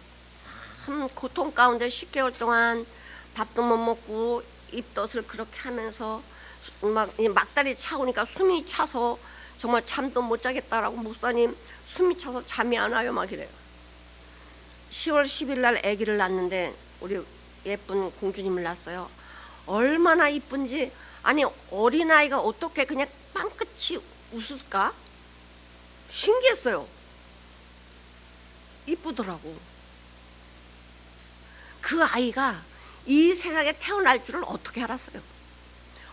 참 고통 가운데 10개월 동안 밥도 못 먹고 입덧을 그렇게 하면서 막다리 차오니까 숨이 차서 정말 잠도 못 자겠다라고, 목사님 숨이 차서 잠이 안 와요 막 이래요. 10월 10일 날 아기를 낳았는데 우리 예쁜 공주님을 낳았어요. 얼마나 이쁜지, 아니 어린아이가 어떻게 그냥 빵끝이 웃을까? 신기했어요. 이쁘더라고. 그 아이가 이 세상에 태어날 줄을 어떻게 알았어요?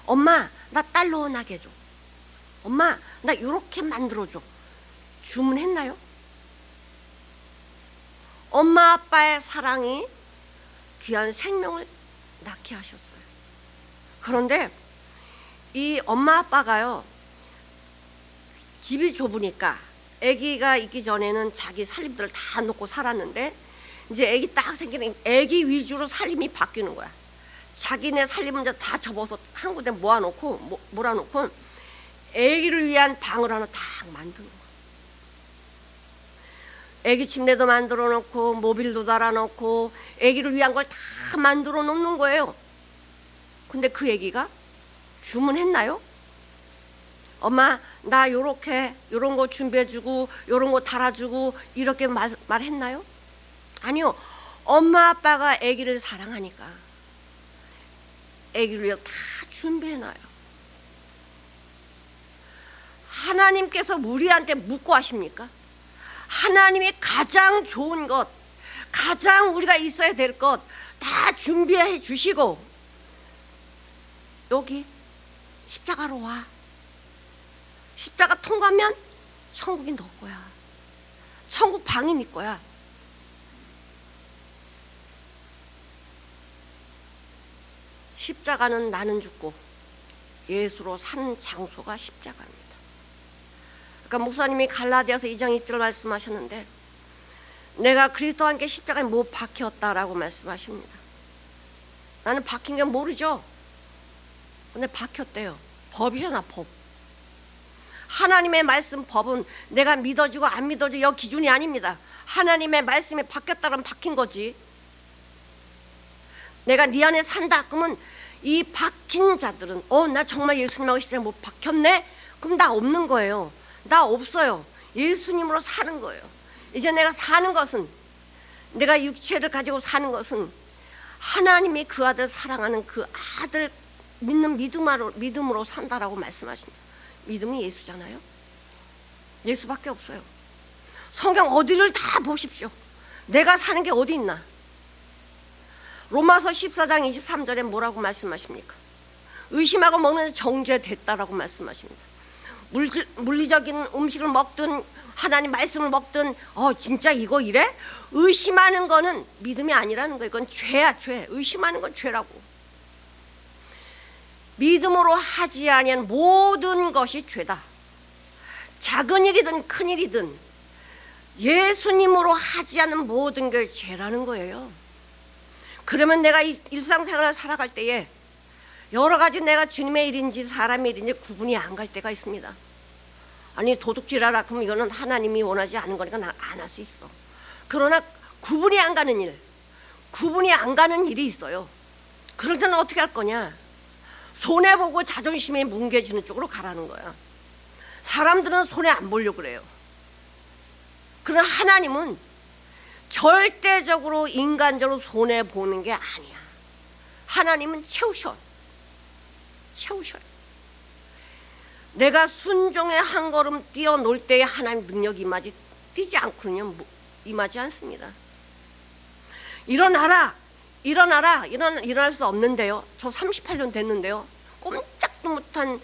엄마 나 딸로 나게 해줘, 엄마 나 이렇게 만들어줘, 주문했나요? 엄마 아빠의 사랑이 귀한 생명을 낳게 하셨어요. 그런데 이 엄마 아빠가요, 집이 좁으니까 아기가 있기 전에는 자기 살림들을 다 놓고 살았는데 이제 아기 딱 생기는 아기 위주로 살림이 바뀌는 거야. 자기네 살림은 이제 다 접어서 한 군데 몰아놓고 아기를 위한 방을 하나 딱 만드는 거야. 아기 침대도 만들어 놓고 모빌도 달아 놓고 아기를 위한 걸 다 만들어 놓는 거예요. 근데 그 아기가 주문했나요? 엄마 나 요렇게 요런 거 준비해주고 요런 거 달아주고 이렇게 말했나요? 아니요. 엄마 아빠가 아기를 사랑하니까 아기를 위해 다 준비해놔요. 하나님께서 우리한테 묻고 하십니까? 하나님이 가장 좋은 것, 가장 우리가 있어야 될 것 다 준비해 주시고 여기 십자가로 와. 십자가 통과하면 천국이 너 거야. 천국 방이 네 거야. 십자가는 나는 죽고 예수로 사는 장소가 십자가입니다. 그러니까 목사님이 갈라디아서 2장 2절 말씀하셨는데 내가 그리스도와 함께 십자가에 못 박혔다라고 말씀하십니다. 나는 박힌 게 모르죠. 근데 박혔대요. 법이잖아, 법. 하나님의 말씀 법은 내가 믿어지고 안 믿어지고 여 기준이 아닙니다. 하나님의 말씀에 박혔다면 박힌 거지. 내가 네 안에 산다 그러면 이 박힌 자들은 나 정말 예수님하고 십자가에 못 박혔네? 그럼 나 없는 거예요. 나 없어요. 예수님으로 사는 거예요. 이제 내가 사는 것은, 내가 육체를 가지고 사는 것은 하나님이 그 아들 사랑하는 그 아들 믿는 믿음으로 산다라고 말씀하십니다. 믿음이 예수잖아요. 예수밖에 없어요. 성경 어디를 다 보십시오. 내가 사는 게 어디 있나? 로마서 14장 23절에 뭐라고 말씀하십니까? 의심하고 먹는 정죄됐다라고 말씀하십니다. 물리적인 음식을 먹든 하나님 말씀을 먹든 진짜 이거 이래? 의심하는 거는 믿음이 아니라는 거예요. 이건 죄야, 죄. 의심하는 건 죄라고. 믿음으로 하지 아니한 모든 것이 죄다. 작은 일이든 큰 일이든 예수님으로 하지 않은 모든 게 죄라는 거예요. 그러면 내가 일상생활을 살아갈 때에 여러 가지 내가 주님의 일인지 사람의 일인지 구분이 안 갈 때가 있습니다. 아니 도둑질하라 그럼 이거는 하나님이 원하지 않은 거니까 난 안 할 수 있어. 그러나 구분이 안 가는 일이 있어요. 그럴 때는 어떻게 할 거냐? 손해보고 자존심이 뭉개지는 쪽으로 가라는 거야. 사람들은 손해 안 보려고 그래요. 그러나 하나님은 절대적으로 인간적으로 손해보는 게 아니야. 하나님은 채우셔. 내가 순종에 한 걸음 뛰어놀 때에 하나님 능력이 뛰지 않고는요 임하지 않습니다. 일어날 수 없는데요. 저 38년 됐는데요. 꼼짝도 못한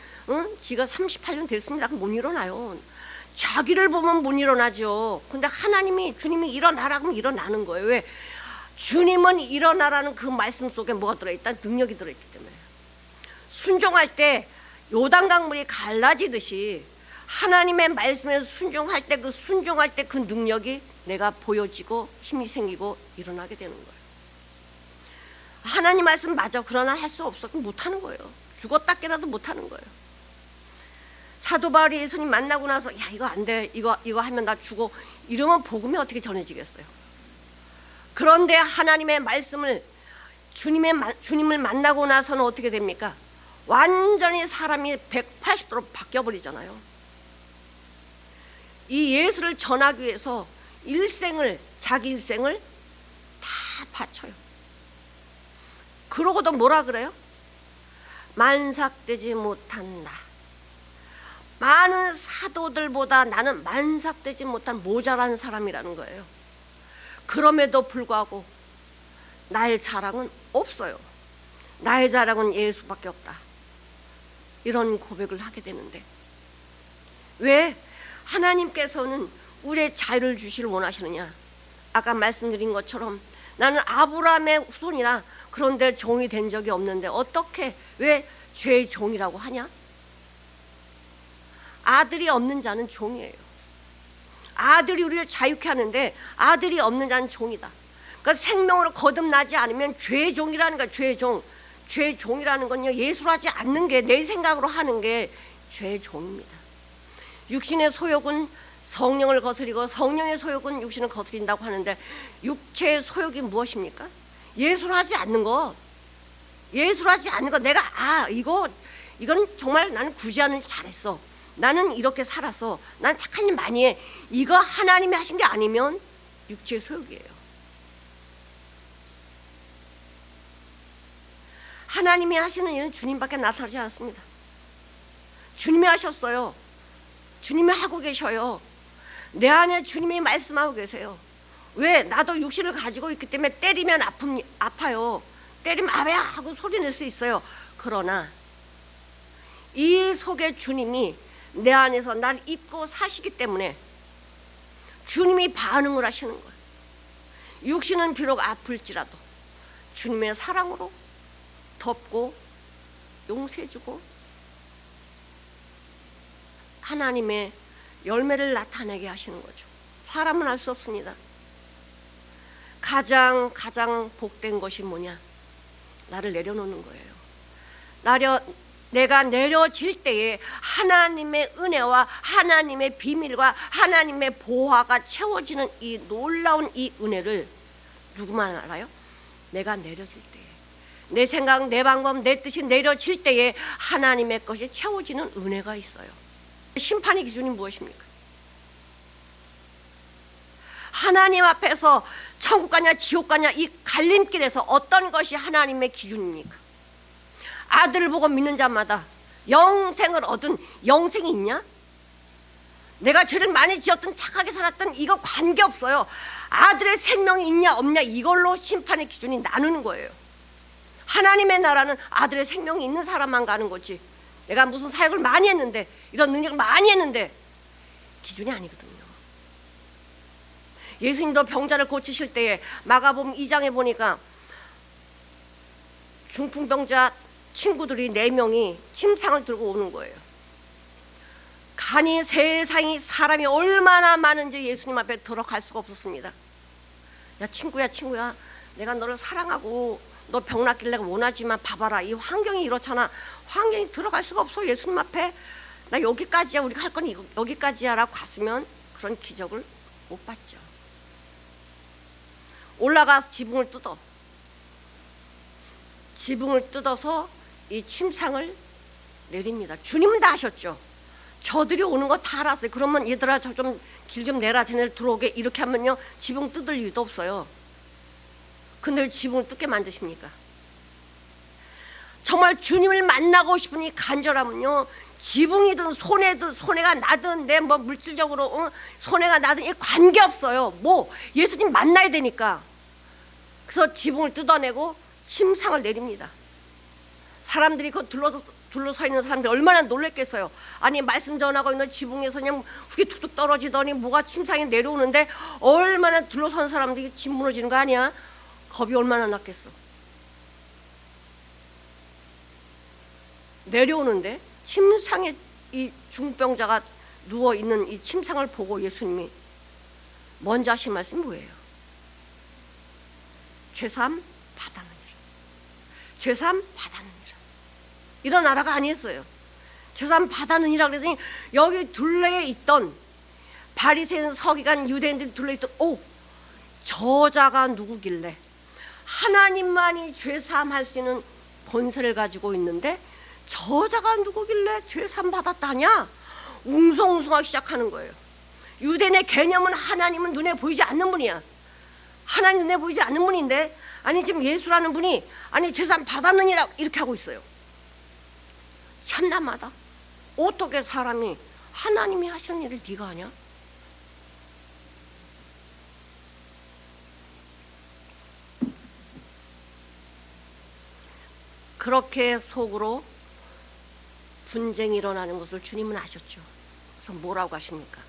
지가 38년 됐습니다. 못 일어나요. 자기를 보면 못 일어나죠. 근데 주님이 일어나라 그러면 일어나는 거예요. 왜? 주님은 일어나라는 그 말씀 속에 뭐가 들어있다? 능력이 들어있기 때문에. 순종할 때 요단강물이 갈라지듯이 하나님의 말씀에 순종할 때 그 능력이 내가 보여지고 힘이 생기고 일어나게 되는 거예요. 하나님 말씀 맞아. 그러나 할 수 없어. 그럼 못하는 거예요. 죽었다 깨라도 못하는 거예요. 사도 바울이 예수님 만나고 나서 야 이거 안 돼. 이거 하면 나 죽어. 이러면 복음이 어떻게 전해지겠어요? 그런데 하나님의 말씀을 주님을 만나고 나서는 어떻게 됩니까? 완전히 사람이 180도로 바뀌어버리잖아요. 이 예수를 전하기 위해서 자기 일생을 다 바쳐요. 그러고도 뭐라 그래요? 만삭되지 못한 나. 많은 사도들보다 나는 만삭되지 못한 모자란 사람이라는 거예요. 그럼에도 불구하고 나의 자랑은 없어요. 나의 자랑은 예수밖에 없다. 이런 고백을 하게 되는데 왜 하나님께서는 우리의 자유를 주시길 원하시느냐? 아까 말씀드린 것처럼 나는 아브라함의 후손이라 그런데 종이 된 적이 없는데 어떻게 왜 죄의 종이라고 하냐? 아들이 없는 자는 종이에요. 아들이 우리를 자유케 하는데 아들이 없는 자는 종이다. 그러니까 생명으로 거듭나지 않으면 죄의 종이라는 거야. 죄의 종. 죄의 종이라는 건요 예수로 하지 않는 게 내 생각으로 하는 게 죄의 종입니다. 육신의 소욕은 성령을 거스리고 성령의 소욕은 육신을 거스린다고 하는데 육체의 소욕이 무엇입니까? 예수로 하지 않는 거. 예수로 하지 않는 거. 내가 이건 정말 나는 구제하는 잘했어. 나는 이렇게 살았어. 난 착한 일 많이 해. 이거 하나님이 하신 게 아니면 육체의 소욕이에요. 하나님이 하시는 일은 주님밖에 나타나지 않습니다. 주님이 하셨어요. 주님이 하고 계셔요. 내 안에 주님이 말씀하고 계세요. 왜? 나도 육신을 가지고 있기 때문에 때리면 아파요. 때리면 아야 하고 소리 낼 수 있어요. 그러나 이 속에 주님이 내 안에서 날 입고 사시기 때문에 주님이 반응을 하시는 거예요. 육신은 비록 아플지라도 주님의 사랑으로 덮고 용서해주고 하나님의 열매를 나타내게 하시는 거죠. 사람은 알 수 없습니다. 가장 복된 것이 뭐냐? 나를 내려놓는 거예요. 내가 내려질 때에 하나님의 은혜와 하나님의 비밀과 하나님의 보화가 채워지는 이 놀라운 이 은혜를 누구만 알아요? 내가 내려질 때에 내 생각, 내 방법, 내 뜻이 내려질 때에 하나님의 것이 채워지는 은혜가 있어요. 심판의 기준이 무엇입니까? 하나님 앞에서 천국 가냐 지옥 가냐 이 갈림길에서 어떤 것이 하나님의 기준입니까? 아들을 보고 믿는 자마다 영생을 얻은 영생이 있냐? 내가 죄를 많이 지었든 착하게 살았든 이거 관계없어요. 아들의 생명이 있냐 없냐 이걸로 심판의 기준이 나누는 거예요. 하나님의 나라는 아들의 생명이 있는 사람만 가는 거지 내가 무슨 사역을 많이 했는데 이런 능력을 많이 했는데 기준이 아니거든요. 예수님도 병자를 고치실 때에 마가복음 2장에 보니까 중풍병자 친구들이 4명이 침상을 들고 오는 거예요. 아니 세상이 사람이 얼마나 많은지 예수님 앞에 들어갈 수가 없었습니다. 야 친구야 내가 너를 사랑하고 너 병 낫길 내가 원하지만 봐봐라 이 환경이 이렇잖아. 환경이 들어갈 수가 없어. 예수님 앞에 나 여기까지야 우리가 할 건 여기까지야 라고 갔으면 그런 기적을 못 봤죠. 올라가서 지붕을 뜯어서 이 침상을 내립니다. 주님은 다 하셨죠. 저들이 오는 거 다 알았어요. 그러면 얘들아 저 좀 길 좀 내라 쟤네들 들어오게 이렇게 하면요 지붕 뜯을 일도 없어요. 근데 왜 지붕을 뜯게 만드십니까? 정말 주님을 만나고 싶으니 간절하면요 지붕이든 손해가 나든 내 뭐 물질적으로 손해가 나든 이 관계없어요. 뭐 예수님 만나야 되니까. 그래서 지붕을 뜯어내고 침상을 내립니다. 사람들이 그 둘러서 있는 사람들이 얼마나 놀랬겠어요. 아니 말씀 전하고 있는 지붕에서 그냥 흙이 툭툭 떨어지더니 뭐가 침상에 내려오는데 얼마나 둘러선 사람들이 집 무너지는 거 아니야? 겁이 얼마나 났겠어. 내려오는데 침상에 이 중병자가 누워있는 이 침상을 보고 예수님이 먼저 하신 말씀이 뭐예요? 죄사함 받았느니라. 죄사함 받았느니라. 일어나라가 아니었어요. 죄사함 받았느니라 그랬더니 여기 둘레에 있던 바리새인 서기관 유대인들이 둘레있던 저자가 누구길래 하나님만이 죄사함할 수 있는 권세를 가지고 있는데 저자가 누구길래 죄사함 받았다냐? 웅성웅성하기 시작하는 거예요. 유대인의 개념은 하나님은 눈에 보이지 않는 분이야. 하나님 눈에 보이지 않는 분인데 아니 지금 예수라는 분이 아니 죄사함 받았느니라 이렇게 하고 있어요. 참담하다. 어떻게 사람이 하나님이 하시는 일을 네가 하냐? 그렇게 속으로 분쟁이 일어나는 것을 주님은 아셨죠. 그래서 뭐라고 하십니까?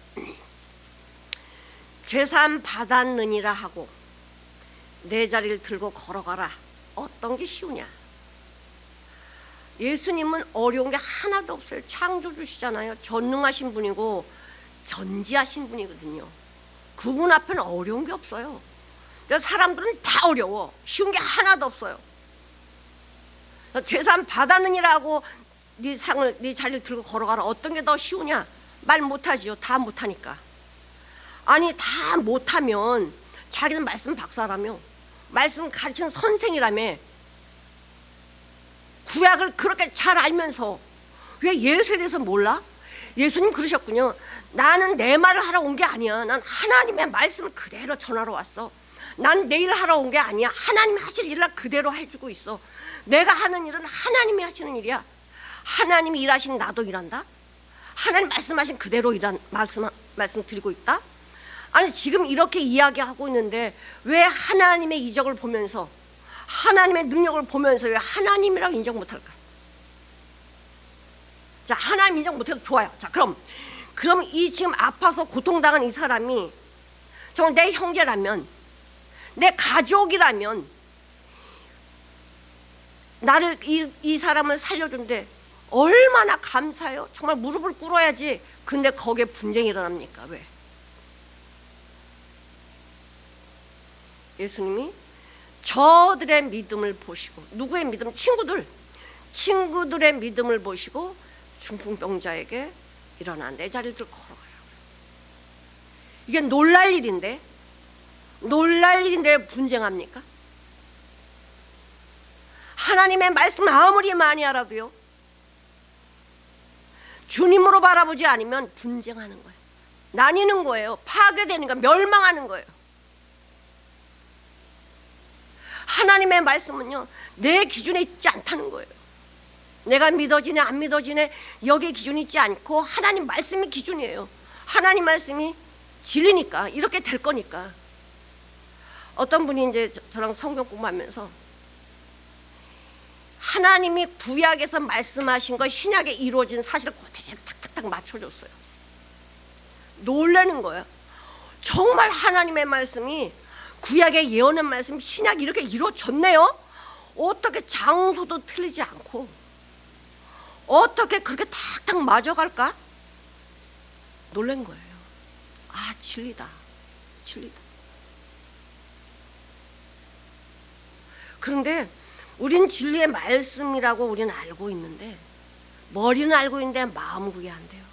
죄사함 받았느니라 하고 내 자리를 들고 걸어가라. 어떤 게 쉬우냐? 예수님은 어려운 게 하나도 없어요. 창조주시잖아요. 전능하신 분이고 전지하신 분이거든요. 그분 앞에는 어려운 게 없어요. 사람들은 다 어려워. 쉬운 게 하나도 없어요. 죄사함 받았느니라고 네 자리를 들고 걸어가라. 어떤 게 더 쉬우냐? 말 못하지요. 다 못하니까. 아니 다 못하면 자기는 말씀 박사라며 말씀 가르치는 선생이라며 구약을 그렇게 잘 알면서 왜 예수에 대해서 몰라? 예수님 그러셨군요. 나는 내 말을 하러 온 게 아니야. 난 하나님의 말씀을 그대로 전하러 왔어. 난 내 일 하러 온 게 아니야. 하나님이 하실 일을 그대로 해주고 있어. 내가 하는 일은 하나님이 하시는 일이야. 하나님이 일하신 나도 일한다. 하나님 말씀하신 그대로 말씀 드리고 있다. 아니 지금 이렇게 이야기하고 있는데 왜 하나님의 이적을 보면서 하나님의 능력을 보면서 왜 하나님이라고 인정 못할까? 자, 하나님 인정 못해도 좋아요. 자, 그럼 이 지금 아파서 고통당한 이 사람이 정말 내 형제라면 내 가족이라면 나를 이 사람을 살려준데 얼마나 감사해요. 정말 무릎을 꿇어야지. 근데 거기에 분쟁이 일어납니까? 왜? 예수님이 저들의 믿음을 보시고 누구의 믿음? 친구들의 믿음을 보시고 중풍병자에게 일어나 내 자리를 들고 걸어가라. 이게 놀랄 일인데 왜 분쟁합니까? 하나님의 말씀 아무리 많이 알아도요 주님으로 바라보지 않으면 분쟁하는 거예요. 나뉘는 거예요. 파괴되는 거예요. 멸망하는 거예요. 하나님의 말씀은요 내 기준에 있지 않다는 거예요. 내가 믿어지네 안 믿어지네 여기에 기준이 있지 않고 하나님 말씀이 기준이에요. 하나님 말씀이 진리니까 이렇게 될 거니까. 어떤 분이 이제 저랑 성경 공부하면서 하나님이 구약에서 말씀하신 거 신약에 이루어진 사실을 그대로 탁탁탁 맞춰줬어요. 놀라는 거예요. 정말 하나님의 말씀이 구약의 예언의 말씀 신약이 이렇게 이루어졌네요. 어떻게 장소도 틀리지 않고 어떻게 그렇게 탁탁 맞아갈까? 놀란 거예요. 아, 진리다. 진리다. 그런데 우린 진리의 말씀이라고 우리는 알고 있는데, 머리는 알고 있는데 마음은 그게 안 돼요.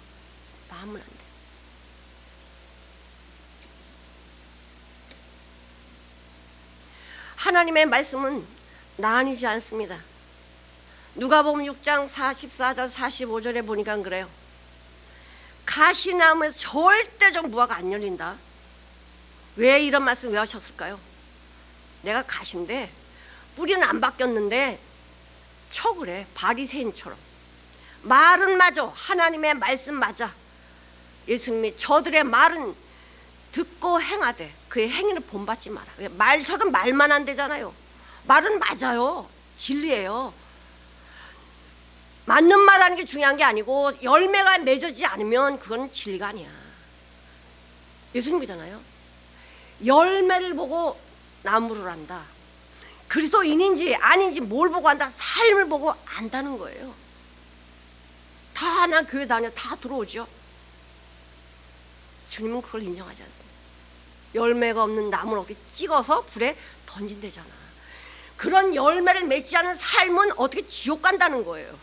마음은 안 돼요. 하나님의 말씀은 나뉘지 않습니다. 누가복음 6장 44절 45절에 보니까 그래요. 가시나무에서 절대적 무화과 안 열린다. 왜 이런 말씀 왜 하셨을까요? 내가 가시인데 뿌리는 안 바뀌었는데 척을 바리새인처럼. 말은 맞아. 하나님의 말씀 맞아. 예수님이 저들의 말은 듣고 행하되 그의 행위를 본받지 마라. 말처럼 말만 안 되잖아요. 말은 맞아요. 진리예요. 맞는 말하는 게 중요한 게 아니고 열매가 맺어지지 않으면 그건 진리가 아니야. 예수님이잖아요. 열매를 보고 나무를 안다. 그리스도인인지 아닌지 뭘 보고 안다? 삶을 보고 안다는 거예요. 다 나 교회 다녀 다 들어오죠. 주님은 그걸 인정하지 않습니다. 열매가 없는 나무를 어떻게 찍어서 불에 던진대잖아. 그런 열매를 맺지 않은 삶은 어떻게 지옥 간다는 거예요.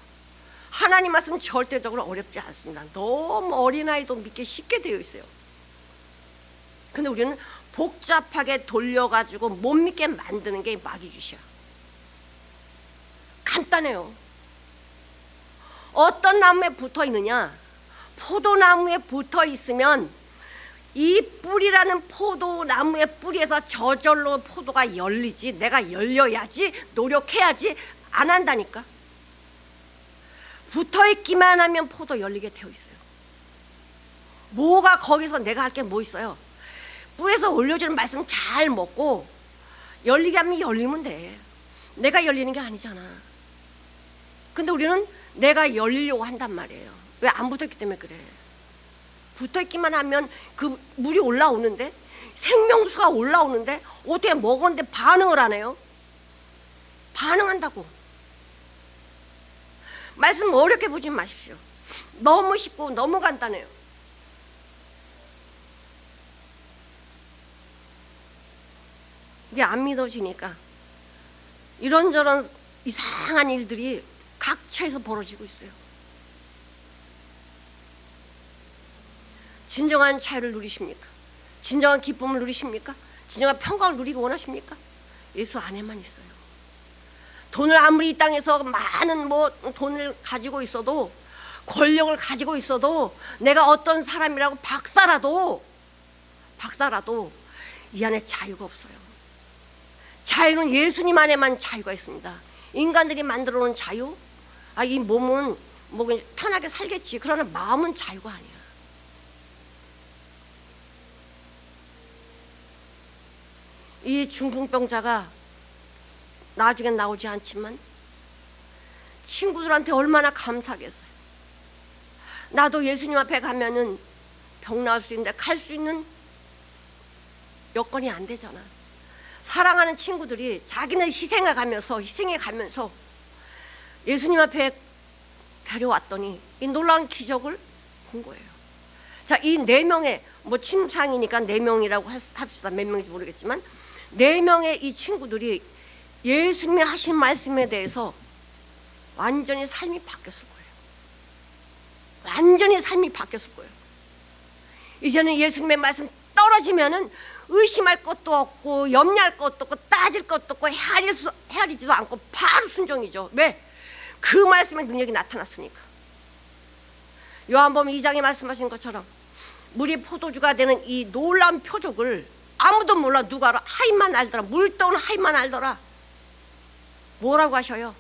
하나님 말씀은 절대적으로 어렵지 않습니다. 너무 어린아이도 믿기 쉽게 되어 있어요. 근데 우리는 복잡하게 돌려가지고 못 믿게 만드는 게 마귀짓이야. 간단해요. 어떤 나무에 붙어 있느냐? 포도나무에 붙어 있으면 이 뿌리라는 포도나무의 뿌리에서 저절로 포도가 열리지. 내가 열려야지, 노력해야지. 안 한다니까. 붙어있기만 하면 포도 열리게 되어 있어요. 뭐가 거기서 내가 할 게 뭐 있어요? 뿌리에서 올려주는 말씀 잘 먹고 열리게 하면 열리면 돼. 내가 열리는 게 아니잖아. 근데 우리는 내가 열리려고 한단 말이에요. 왜 안 붙어있기 때문에 그래. 붙어있기만 하면 그 물이 올라오는데, 생명수가 올라오는데 어떻게 먹었는데 반응을 안 해요? 반응한다고. 말씀 어렵게 보지 마십시오. 너무 쉽고 너무 간단해요. 이게 안 믿어지니까 이런저런 이상한 일들이 각처에서 벌어지고 있어요. 진정한 자유를 누리십니까? 진정한 기쁨을 누리십니까? 진정한 평강을 누리기 원하십니까? 예수 안에만 있어요. 돈을 아무리 이 땅에서 많은 돈을 가지고 있어도, 권력을 가지고 있어도, 내가 어떤 사람이라고 박사라도 이 안에 자유가 없어요. 자유는 예수님 안에만 자유가 있습니다. 인간들이 만들어 놓은 자유? 이 몸은 편하게 살겠지. 그러나 마음은 자유가 아니야. 이 중풍병자가 나중엔 나오지 않지만 친구들한테 얼마나 감사하겠어요. 나도 예수님 앞에 가면은 병 나을 수 있는데 갈 수 있는 여건이 안 되잖아. 사랑하는 친구들이 자기는 희생해 가면서 예수님 앞에 데려왔더니 이 놀라운 기적을 본 거예요. 자, 이 4명의 친상이니까 4명이라고 합시다. 몇 명인지 모르겠지만 4명의 이 친구들이 예수님이 하신 말씀에 대해서 완전히 삶이 바뀌었을 거예요. 완전히 삶이 바뀌었을 거예요. 이제는 예수님의 말씀 떨어지면은 의심할 것도 없고 염려할 것도 없고 따질 것도 없고 헤아리지도 않고 바로 순종이죠. 왜? 그 말씀의 능력이 나타났으니까. 요한복음 2장에 말씀하신 것처럼 물이 포도주가 되는 이 놀라운 표적을 아무도 몰라. 누가 알아? 하인만 알더라. 물 떠오는 하인만 알더라. 뭐라고 하셔요?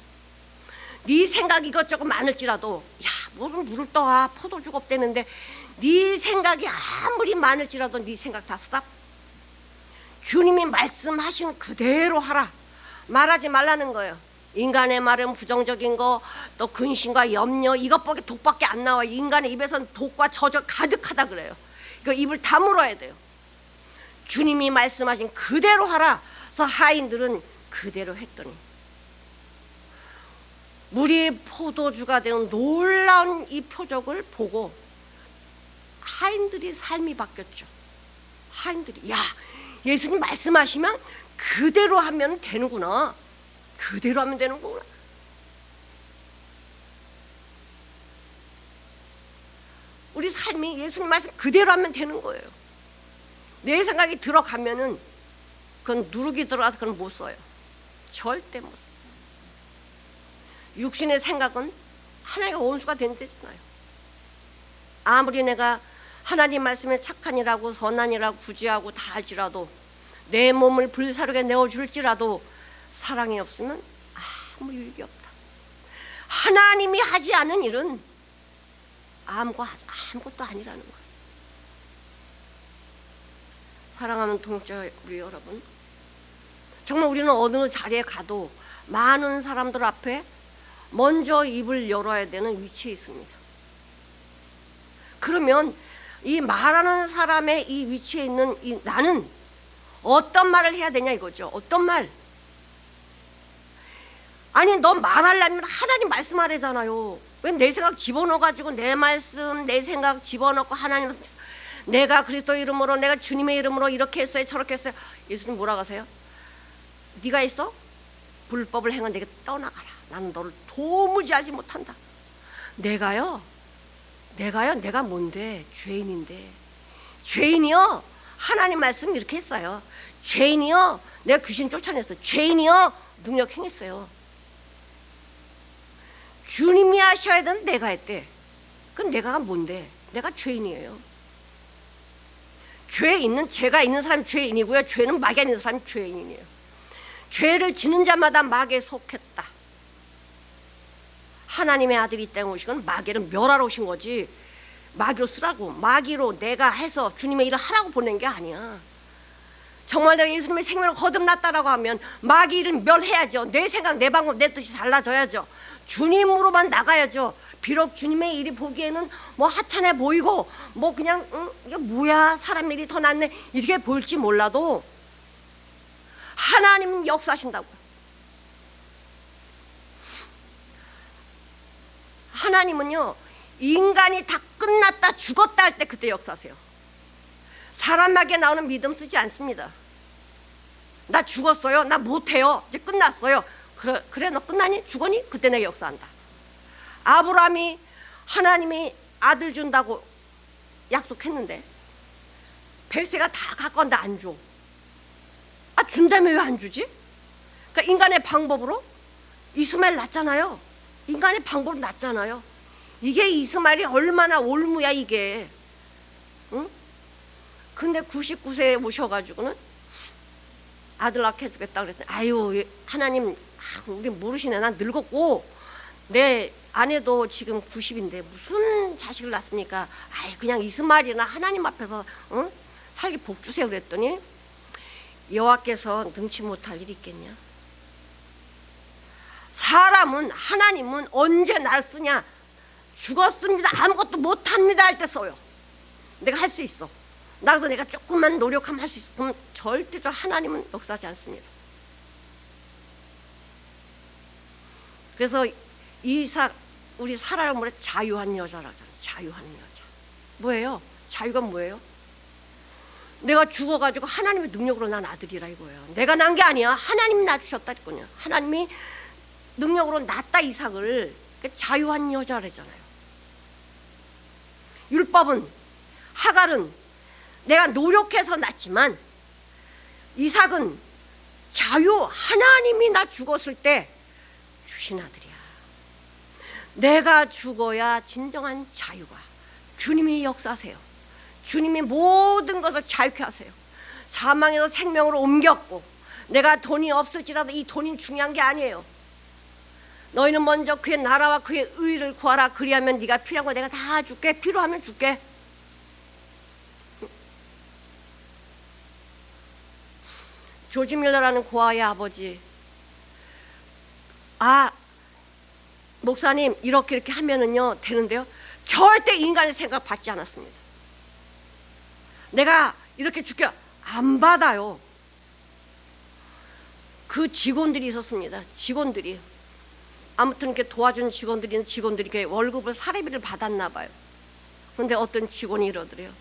네 생각이 이것저것 많을지라도, 뭐를 물을 떠와, 포도주가 없대는데 네 생각이 아무리 많을지라도 네 생각 다 스탑. 주님이 말씀하신 그대로 하라. 말하지 말라는 거예요. 인간의 말은 부정적인 거, 또 근심과 염려, 이것밖에 독밖에 안 나와. 인간의 입에서는 독과 저주 가득하다 그래요. 그 입을 다물어야 돼요. 주님이 말씀하신 그대로 하라. 그래서 하인들은 그대로 했더니 물이 포도주가 되는 놀라운 이 표적을 보고 하인들이 삶이 바뀌었죠. 하인들이, 야, 예수님 말씀하시면 그대로 하면 되는구나. 그대로 하면 되는구나. 우리 삶이 예수님 말씀 그대로 하면 되는 거예요. 내 생각이 들어가면은 그건 누룩이 들어가서 그건 못 써요. 절대 못 써요. 육신의 생각은 하나님과 원수가 된대잖아요. 아무리 내가 하나님 말씀에 착한이라고 선한이라고 구제하고 다 할지라도 내 몸을 불사르게 내어줄지라도 사랑이 없으면 아무 유익이 없다. 하나님이 하지 않은 일은 아무것도 아니라는 거예요. 사랑하는 동자 우리 여러분, 정말 우리는 어느 자리에 가도 많은 사람들 앞에 먼저 입을 열어야 되는 위치에 있습니다. 그러면 이 말하는 사람의 이 위치에 있는 이 나는 어떤 말을 해야 되냐 이거죠. 어떤 말? 아니, 너 말하려면 하나님 말씀하래잖아요. 왜 내 생각 집어넣어가지고 내 말씀 내 생각 집어넣고 하나님, 내가 그리스도 이름으로 내가 주님의 이름으로 이렇게 했어요 저렇게 했어요. 예수님 뭐라고 하세요? 네가 했어? 불법을 행한 내게 떠나가라. 나는 너를 도무지 알지 못한다. 내가 뭔데? 죄인인데. 죄인이요, 하나님 말씀 이렇게 했어요. 죄인이요, 내가 귀신 쫓아냈어. 죄인이요, 능력 행했어요. 주님이 하셔야 되는 내가 했대. 그건 내가가 뭔데? 내가 죄인이에요. 죄가 있는 사람이 죄인이고요. 죄는 마귀에 있는 사람이 죄인이에요. 죄를 지는 자마다 마귀에 속했다. 하나님의 아들이 이 땅에 오신 건 마귀를 멸하러 오신 거지, 마귀로 쓰라고, 마귀로 내가 해서 주님의 일을 하라고 보낸 게 아니야. 정말 내가 예수님의 생명을 거듭났다라고 하면 마귀 일을 멸해야죠. 내 생각 내 방법 내 뜻이 달라져야죠. 주님으로만 나가야죠. 비록 주님의 일이 보기에는 뭐 하찮아 보이고 뭐 그냥 이게 뭐야 사람 일이 더 낫네 이렇게 보일지 몰라도 하나님은 역사하신다고요. 하나님은요, 인간이 다 끝났다 죽었다 할 때 그때 역사하세요. 사람에게 나오는 믿음 쓰지 않습니다. 나 죽었어요, 나 못해요, 이제 끝났어요. 그래 너 끝나니? 죽었니? 그때 내가 역사한다. 아브라함이 하나님이 아들 준다고 약속했는데 백세가 다 가까운데 안 줘. 준다면 왜 안 주지? 그러니까 인간의 방법으로 이스마엘 낳잖아요. 인간의 방법으로 낳잖아요. 이게 이스마엘이 얼마나 올무야 이게. 응? 근데 99세에 오셔가지고는 아들 낳게 해주겠다 그랬더니 아유 하나님 우리 모르시네. 난 늙었고 내 아내도 지금 90인데 무슨 자식을 낳습니까? 아이 그냥 이스마엘이나 하나님 앞에서 살기 복 주세요 그랬더니 여호와께서 능치 못할 일이 있겠냐? 사람은 하나님은 언제 날 쓰냐? 죽었습니다 아무것도 못합니다 할 때 써요. 내가 할 수 있어. 나도 내가 조금만 노력하면 할 수 있어. 그럼 절대로 하나님은 역사하지 않습니다. 그래서 이삭 우리 사라를 뭐래? 자유한 여자라고 하잖아요. 자유한 여자. 뭐예요? 자유가 뭐예요? 내가 죽어가지고 하나님의 능력으로 난 아들이라 이거예요. 내가 난 게 아니야. 하나님이 낳아주셨다 했거든요. 하나님이 능력으로 낳았다 이삭을. 자유한 여자라잖아요. 율법은 하갈은 내가 노력해서 낳지만 이삭은 자유 하나님이 나 죽었을 때 주신 아들이야. 내가 죽어야 진정한 자유가 주님이 역사하세요. 주님이 모든 것을 자유케 하세요. 사망에서 생명으로 옮겼고 내가 돈이 없을지라도 이 돈이 중요한 게 아니에요. 너희는 먼저 그의 나라와 그의 의를 구하라. 그리하면 네가 필요한 거 내가 다 줄게. 필요하면 줄게. 조지 밀러라는 고아의 아버지, 목사님 이렇게 하면은요 되는데요, 절대 인간의 생각 받지 않았습니다. 내가 이렇게 줄게 안 받아요. 그 직원들이 있었습니다. 직원들이 아무튼 이렇게 도와준 직원들이 이렇게 월급을 사례비를 받았나 봐요. 그런데 어떤 직원이 이러더래요.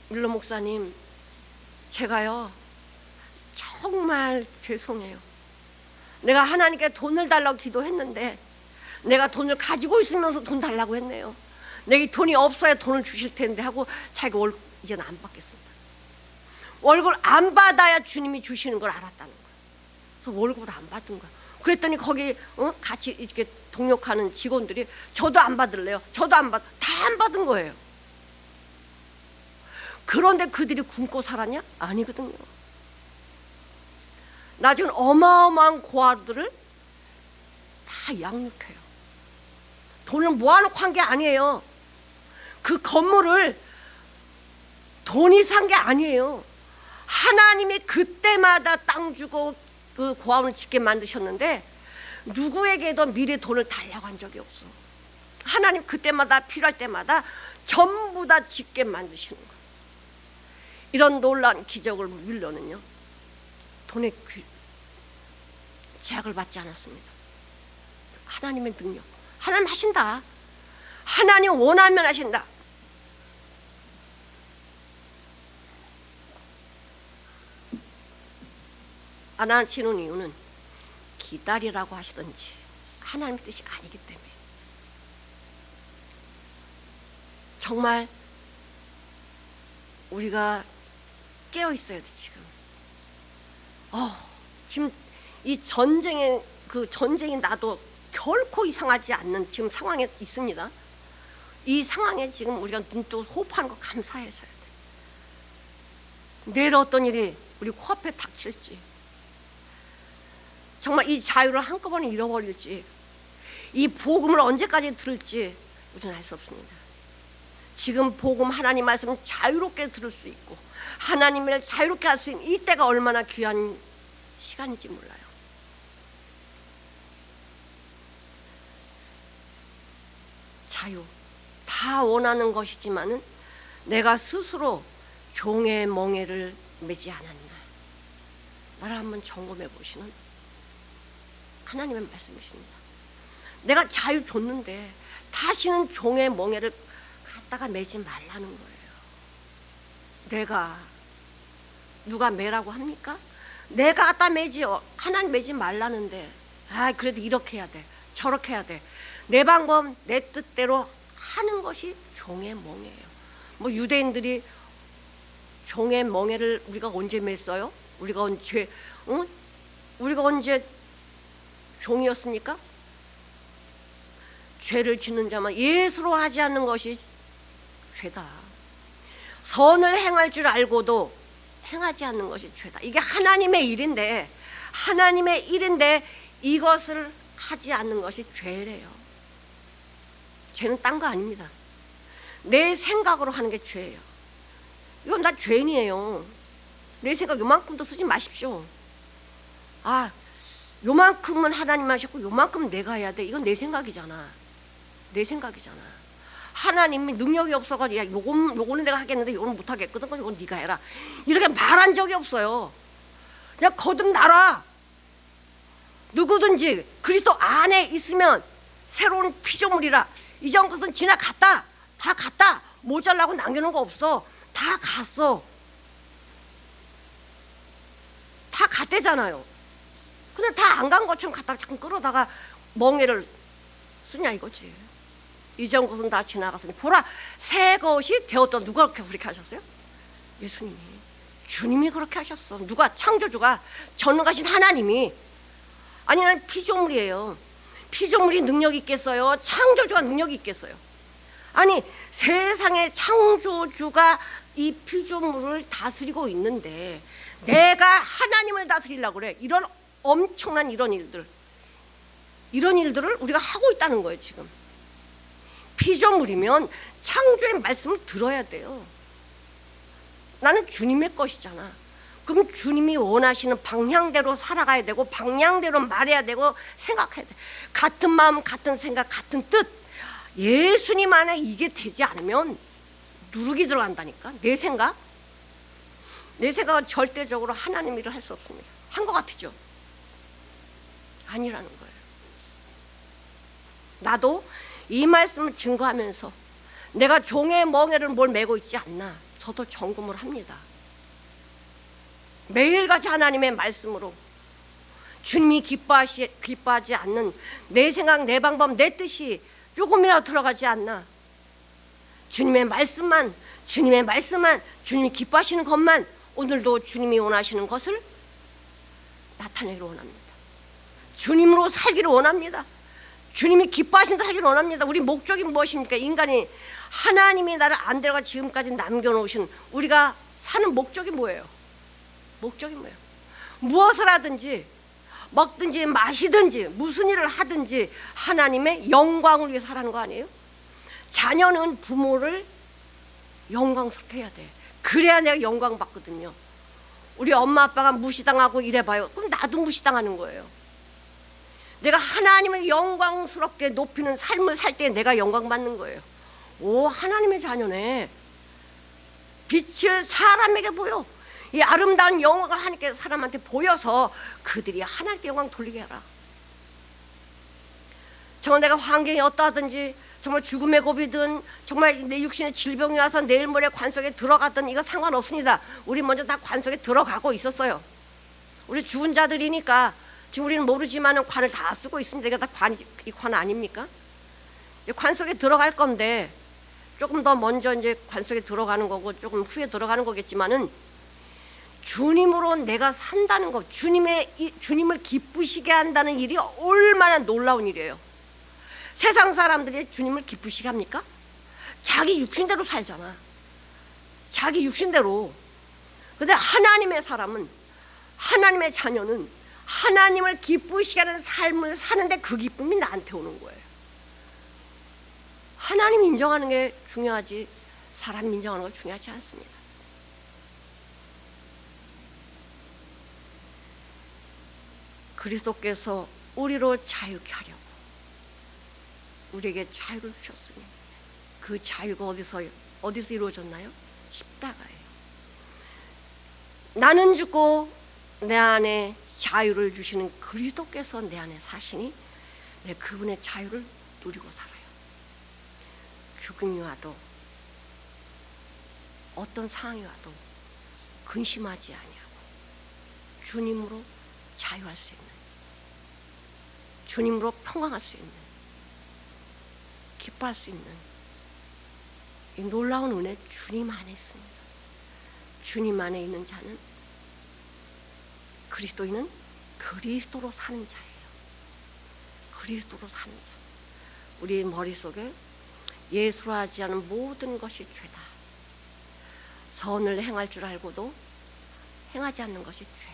밀러 목사님, 제가요 정말 죄송해요. 내가 하나님께 돈을 달라고 기도했는데 내가 돈을 가지고 있으면서 돈 달라고 했네요. 내게 돈이 없어야 돈을 주실 텐데 하고 자기가 월급 이제는 안 받겠습니다. 월급을 안 받아야 주님이 주시는 걸 알았다는 거예요. 그래서 월급을 안 받은 거예요. 그랬더니 거기 같이 이렇게 동력하는 직원들이 저도 안 받을래요. 저도 안 받, 다 안 받은 거예요. 그런데 그들이 굶고 살았냐? 아니거든요. 나중에 어마어마한 고아들을 다 양육해요. 돈을 모아놓고 한 게 아니에요. 그 건물을 돈이 산 게 아니에요. 하나님이 그때마다 땅 주고 그 고아원을 짓게 만드셨는데 누구에게도 미리 돈을 달라고 한 적이 없어. 하나님 그때마다 필요할 때마다 전부 다 짓게 만드시는 거예요. 이런 놀라운 기적을 밀러는요 돈의 제약을 받지 않았습니다. 하나님의 능력, 하나님 하신다. 하나님 원하면 하신다. 안 하시는 이유는 기다리라고 하시든지 하나님 뜻이 아니기 때문에. 정말 우리가 깨어 있어야 돼. 지금 이 전쟁이 나도 결코 이상하지 않는 지금 상황에 있습니다. 이 상황에 지금 우리가 눈뜨고 호흡하는 거 감사해줘야 돼. 내일 어떤 일이 우리 코앞에 닥칠지, 정말 이 자유를 한꺼번에 잃어버릴지, 이 복음을 언제까지 들을지 우리는 알 수 없습니다. 지금 복음 하나님 말씀을 자유롭게 들을 수 있고 하나님을 자유롭게 할 수 있는 이때가 얼마나 귀한 시간인지 몰라요. 자유 다 원하는 것이지만은 내가 스스로 종의 멍에를 매지 않았나, 나를 한번 점검해 보시는 하나님의 말씀이십니다. 내가 자유 줬는데 다시는 종의 멍에를 갖다가 매지 말라는 거예요. 내가 누가 매라고 합니까? 내가 갖다 매지요. 하나님 매지 말라는데 그래도 이렇게 해야 돼, 저렇게 해야 돼. 내 방법, 내 뜻대로 하는 것이 종의 멍에예요. 뭐 유대인들이 종의 멍에를 우리가 언제 맸어요? 우리가 언제 종이었습니까? 죄를 짓는 자만 예수로 하지 않는 것이 죄다. 선을 행할 줄 알고도 행하지 않는 것이 죄다. 이게 하나님의 일인데 이것을 하지 않는 것이 죄래요. 죄는 딴 거 아닙니다. 내 생각으로 하는 게 죄예요. 이건 다 죄인이에요. 내 생각 요만큼도 쓰지 마십시오. 요만큼은 하나님 하셨고 요만큼은 내가 해야 돼. 이건 내 생각이잖아. 하나님이 능력이 없어가지고 요거는 내가 하겠는데 요거는 못하겠거든. 그럼 이건 네가 해라. 이렇게 말한 적이 없어요. 그냥 거듭나라. 누구든지 그리스도 안에 있으면 새로운 피조물이라. 이전 것은 지나갔다. 다 갔다. 모자라고 남겨놓은 거 없어. 다 갔어. 다 갔대잖아요. 근데 다 안 간 것처럼 갖다가 자꾸 끌어다가 멍에를 쓰냐 이거지. 이전 것은 다 지나갔으니 보라 새 것이 되었다. 누가 그렇게 하셨어요? 예수님이, 주님이 그렇게 하셨어. 누가? 창조주가, 전능하신 하나님이. 아니 난 피조물이에요. 피조물이 능력이 있겠어요? 창조주가 능력이 있겠어요? 아니 세상의 창조주가 이 피조물을 다스리고 있는데 내가 하나님을 다스리려고 그래. 이런 엄청난 이런 일들을 우리가 하고 있다는 거예요. 지금 피조물이면 창조의 말씀을 들어야 돼요. 나는 주님의 것이잖아. 그럼 주님이 원하시는 방향대로 살아가야 되고 방향대로 말해야 되고 생각해야 돼. 같은 마음, 같은 생각, 같은 뜻. 예수님 안에 이게 되지 않으면 누룩이 들어간다니까. 내 생각은 절대적으로 하나님 일을 할 수 없습니다. 한 것 같으죠? 아니라는 거예요. 나도 이 말씀을 증거하면서 내가 종의 멍에를 뭘 메고 있지 않나 저도 점검을 합니다. 매일같이 하나님의 말씀으로 주님이 기뻐하지 않는 내 생각, 내 방법, 내 뜻이 조금이라도 들어가지 않나. 주님의 말씀만 주님이 기뻐하시는 것만 오늘도 주님이 원하시는 것을 나타내기를 원합니다. 주님으로 살기를 원합니다. 주님이 기뻐하시는 대로 살기를 원합니다. 우리 목적이 무엇입니까? 인간이 하나님이 나를 안 데려가 지금까지 남겨놓으신 우리가 사는 목적이 뭐예요? 목적이 뭐예요? 무엇을 하든지 먹든지 마시든지 무슨 일을 하든지 하나님의 영광을 위해서 하라는 거 아니에요? 자녀는 부모를 영광스럽게 해야 돼. 그래야 내가 영광 받거든요. 우리 엄마 아빠가 무시당하고 이래봐요. 그럼 나도 무시당하는 거예요. 내가 하나님을 영광스럽게 높이는 삶을 살 때 내가 영광 받는 거예요. 오, 하나님의 자녀네. 빛을 사람에게 보여. 이 아름다운 영광을 하나님께서 사람한테 보여서 그들이 하나님께 영광 돌리게 하라. 정말 내가 환경이 어떠하든지 정말 죽음의 고비든 정말 내 육신에 질병이 와서 내일 모레 관 속에 들어가든 이거 상관없습니다. 우리 먼저 다 관 속에 들어가고 있었어요. 우리 죽은 자들이니까 지금 우리는 모르지만 관을 다 쓰고 있습니다. 이거 다 이 관 아닙니까? 이제 관 속에 들어갈 건데 조금 더 먼저 이제 관 속에 들어가는 거고 조금 후에 들어가는 거겠지만은 주님으로 내가 산다는 것, 주님을 기쁘시게 한다는 일이 얼마나 놀라운 일이에요. 세상 사람들이 주님을 기쁘시게 합니까? 자기 육신대로 살잖아. 자기 육신대로. 근데 하나님의 사람은, 하나님의 자녀는 하나님을 기쁘시게 하는 삶을 사는데 그 기쁨이 나한테 오는 거예요. 하나님 인정하는 게 중요하지 사람 인정하는 거 중요하지 않습니다. 그리스도께서 우리로 자유케 하려고 우리에게 자유를 주셨으니 그 자유가 어디서 이루어졌나요? 십자가예요. 나는 죽고 내 안에 자유를 주시는 그리스도께서 내 안에 사시니 내 그분의 자유를 누리고 살아요. 죽음이 와도 어떤 상황이 와도 근심하지 아니하고 주님으로 자유할 수 있는, 주님으로 평강할 수 있는, 기뻐할 수 있는 이 놀라운 은혜 주님 안에 있습니다. 주님 안에 있는 자는, 그리스도인은 그리스도로 사는 자예요. 그리스도로 사는 자. 우리 머릿속에 예수로 하지 않은 모든 것이 죄다. 선을 행할 줄 알고도 행하지 않는 것이 죄다.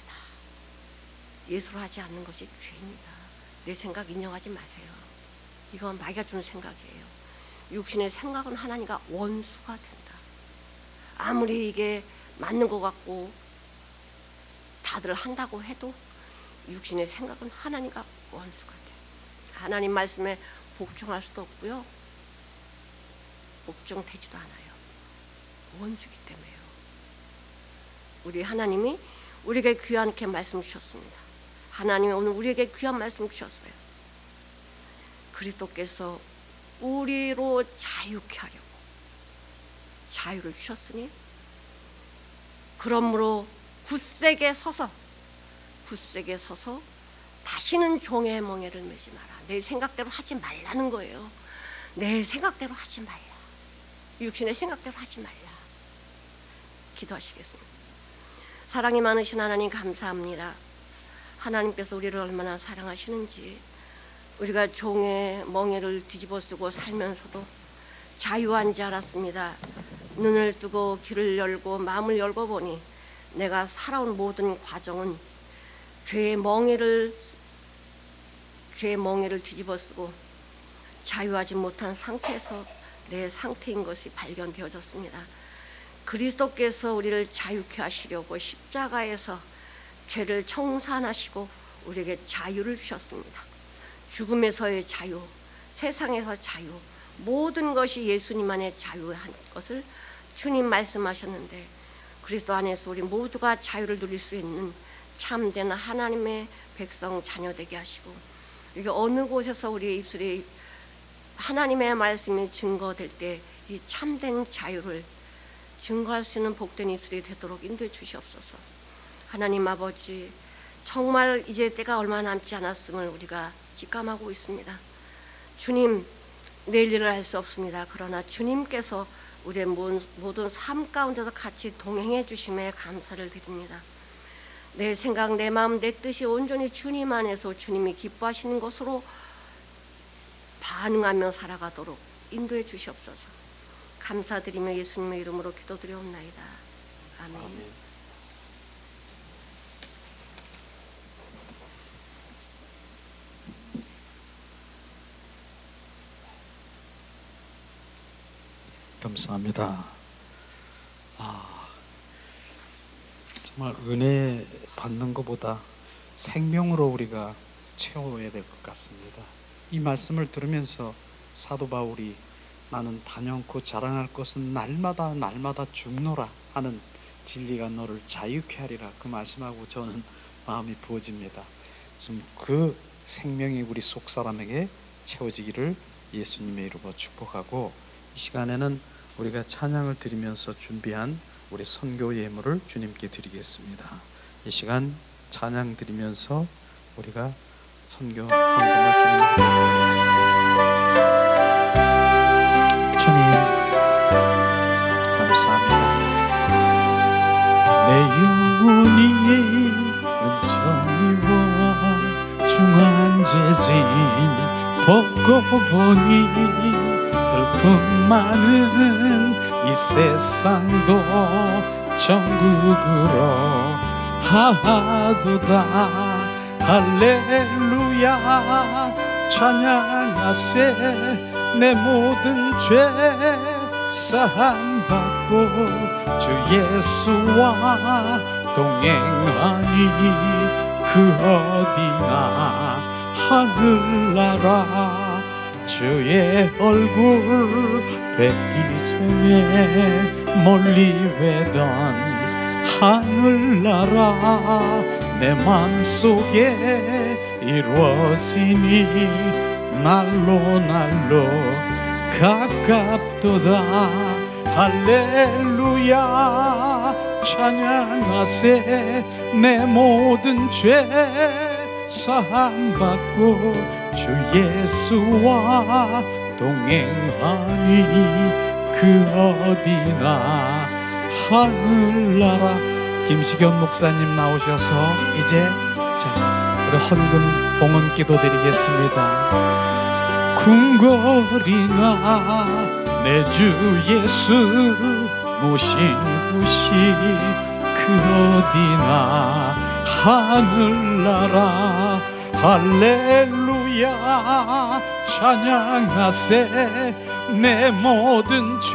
예수로 하지 않는 것이 죄입니다. 내 생각 인정하지 마세요. 이건 마귀가 주는 생각이에요. 육신의 생각은 하나님과 원수가 된다. 아무리 이게 맞는 것 같고 다들 한다고 해도 육신의 생각은 하나님과 원수가 돼. 하나님 말씀에 복종할 수도 없고요. 복종되지도 않아요. 원수기 때문에요. 우리 하나님이 우리에게 귀하게 말씀 주셨습니다. 하나님이 오늘 우리에게 귀한 말씀 주셨어요. 그리스도께서 우리로 자유케 하려고 자유를 주셨으니 그러므로 굳세게 서서 다시는 종의 멍에를 매지 마라. 내 생각대로 하지 말라는 거예요. 내 생각대로 하지 말라. 육신의 생각대로 하지 말라. 기도하시겠습니다. 사랑이 많으신 하나님 감사합니다. 하나님께서 우리를 얼마나 사랑하시는지, 우리가 종의 멍에를 뒤집어 쓰고 살면서도 자유한 줄 알았습니다. 눈을 뜨고 귀를 열고 마음을 열고 보니 내가 살아온 모든 과정은 죄의 멍에를 뒤집어 쓰고 자유하지 못한 상태에서 내 상태인 것이 발견되어졌습니다. 그리스도께서 우리를 자유케 하시려고 십자가에서 죄를 청산하시고 우리에게 자유를 주셨습니다. 죽음에서의 자유, 세상에서 자유, 모든 것이 예수님 안에 자유한 것을 주님 말씀하셨는데, 그리스도 안에서 우리 모두가 자유를 누릴 수 있는 참된 하나님의 백성 자녀 되게 하시고, 이게 어느 곳에서 우리의 입술이 하나님의 말씀이 증거될 때 이 참된 자유를 증거할 수 있는 복된 입술이 되도록 인도해 주시옵소서. 하나님 아버지, 정말 이제 때가 얼마 남지 않았음을 우리가 직감하고 있습니다. 주님, 내일 일을 할 수 없습니다. 그러나 주님께서 우리의 모든 삶 가운데서 같이 동행해 주심에 감사를 드립니다. 내 생각, 내 마음, 내 뜻이 온전히 주님 안에서 주님이 기뻐하시는 것으로 반응하며 살아가도록 인도해 주시옵소서. 감사드리며 예수님의 이름으로 기도드리옵나이다. 아멘. 감사합니다. 정말 은혜 받는 것보다 생명으로 우리가 채워야 될 것 같습니다. 이 말씀을 들으면서 사도 바울이 나는 단연코 자랑할 것은 날마다 죽노라 하는 진리가 너를 자유케 하리라, 그 말씀하고 저는 마음이 부어집니다. 지금 그 생명이 우리 속 사람에게 채워지기를 예수님의 이름으로 축복하고, 이 시간에는 우리가 찬양을 드리면서 준비한 우리 선교 예물을 주님께 드리겠습니다. 이 시간 찬양 드리면서 우리가 선교 헌금을 주님께 드리겠습니다. 주님 감사합니다. 내 영혼이 은총이와 중한 죄짐 벗고 보니 슬픔 많은 이 세상도 천국으로 하도다. 할렐루야 찬양하세. 내 모든 죄 사함 받고 주 예수와 동행하니 그 어디나 하늘나라 주의 얼굴 뵙기 전에 멀리 외던 하늘나라 내 맘속에 이루어지니 날로 가깝도다. 할렐루야 찬양하세. 내 모든 죄 사함 받고 주 예수와 동행하니 그 어디나 하늘나라. 김시견 목사님 나오셔서 이제 우리 헌금 봉헌 기도 드리겠습니다. 궁궐이나 내 주 예수 모신 곳이 그 어디나 하늘나라. 할렐루야 찬양하세. 내 모든 죄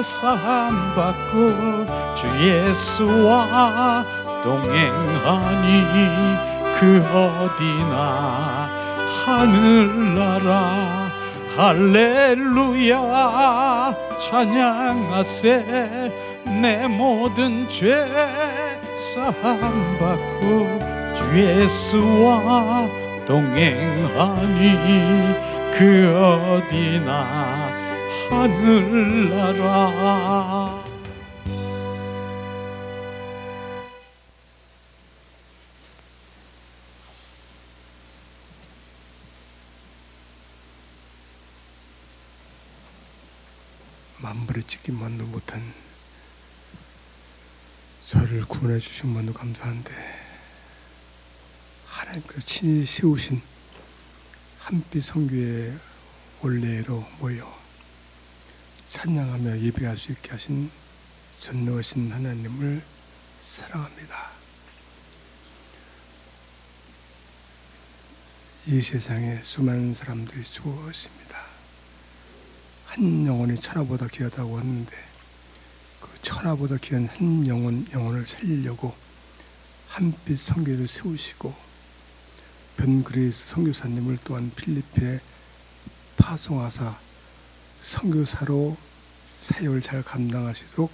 사함 받고 주 예수와 동행하니 그 어디나 하늘나라. 할렐루야 찬양하세. 내 모든 죄 사함 받고 주 예수와 동행하니 그 어디나 하늘나라. 만물의 찍기만도 못한 저를 구원해 주신 분도 감사한데, 하나님께서 친히 세우신 한빛 선교의 원례로 모여 찬양하며 예배할 수 있게 하신 전능하신 하나님을 사랑합니다. 이 세상에 수많은 사람들이 죽어있습니다. 한 영혼이 천하보다 귀하다고 하는데, 그 천하보다 귀한 한 영혼을 살리려고 한빛 선교를 세우시고 변그레이스 선교사님을 또한 필리핀에 파송하사 선교사로 사역을 잘 감당하시도록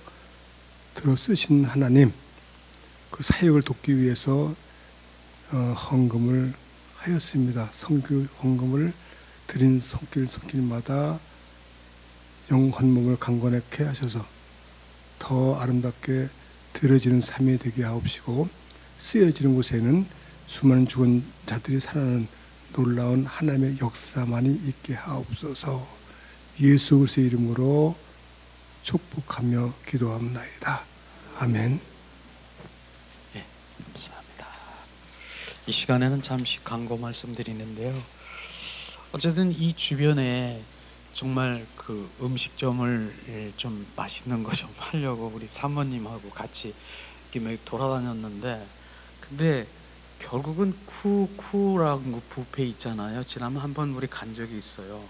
들어 쓰신 하나님, 그 사역을 돕기 위해서 헌금을 하였습니다. 선교 헌금을 드린 손길마다 영혼 몸을 강건하게 하셔서 더 아름답게 드려지는 삶이 되게 하옵시고, 쓰여지는 곳에는 수많은 죽은 자들이 살아나는 놀라운 하나님의 역사만이 있게 하옵소서. 예수 그리스도의 이름으로 축복하며 기도합나이다. 아멘. 네, 감사합니다. 이 시간에는 잠시 광고 말씀드리는데요. 어쨌든 이 주변에 정말 그 음식점을 좀 맛있는 거 좀 하려고 우리 사모님하고 같이 이렇게 돌아다녔는데, 근데 결국은 쿠라는 뷔페 있잖아요. 지난번 한번 우리 간 적이 있어요.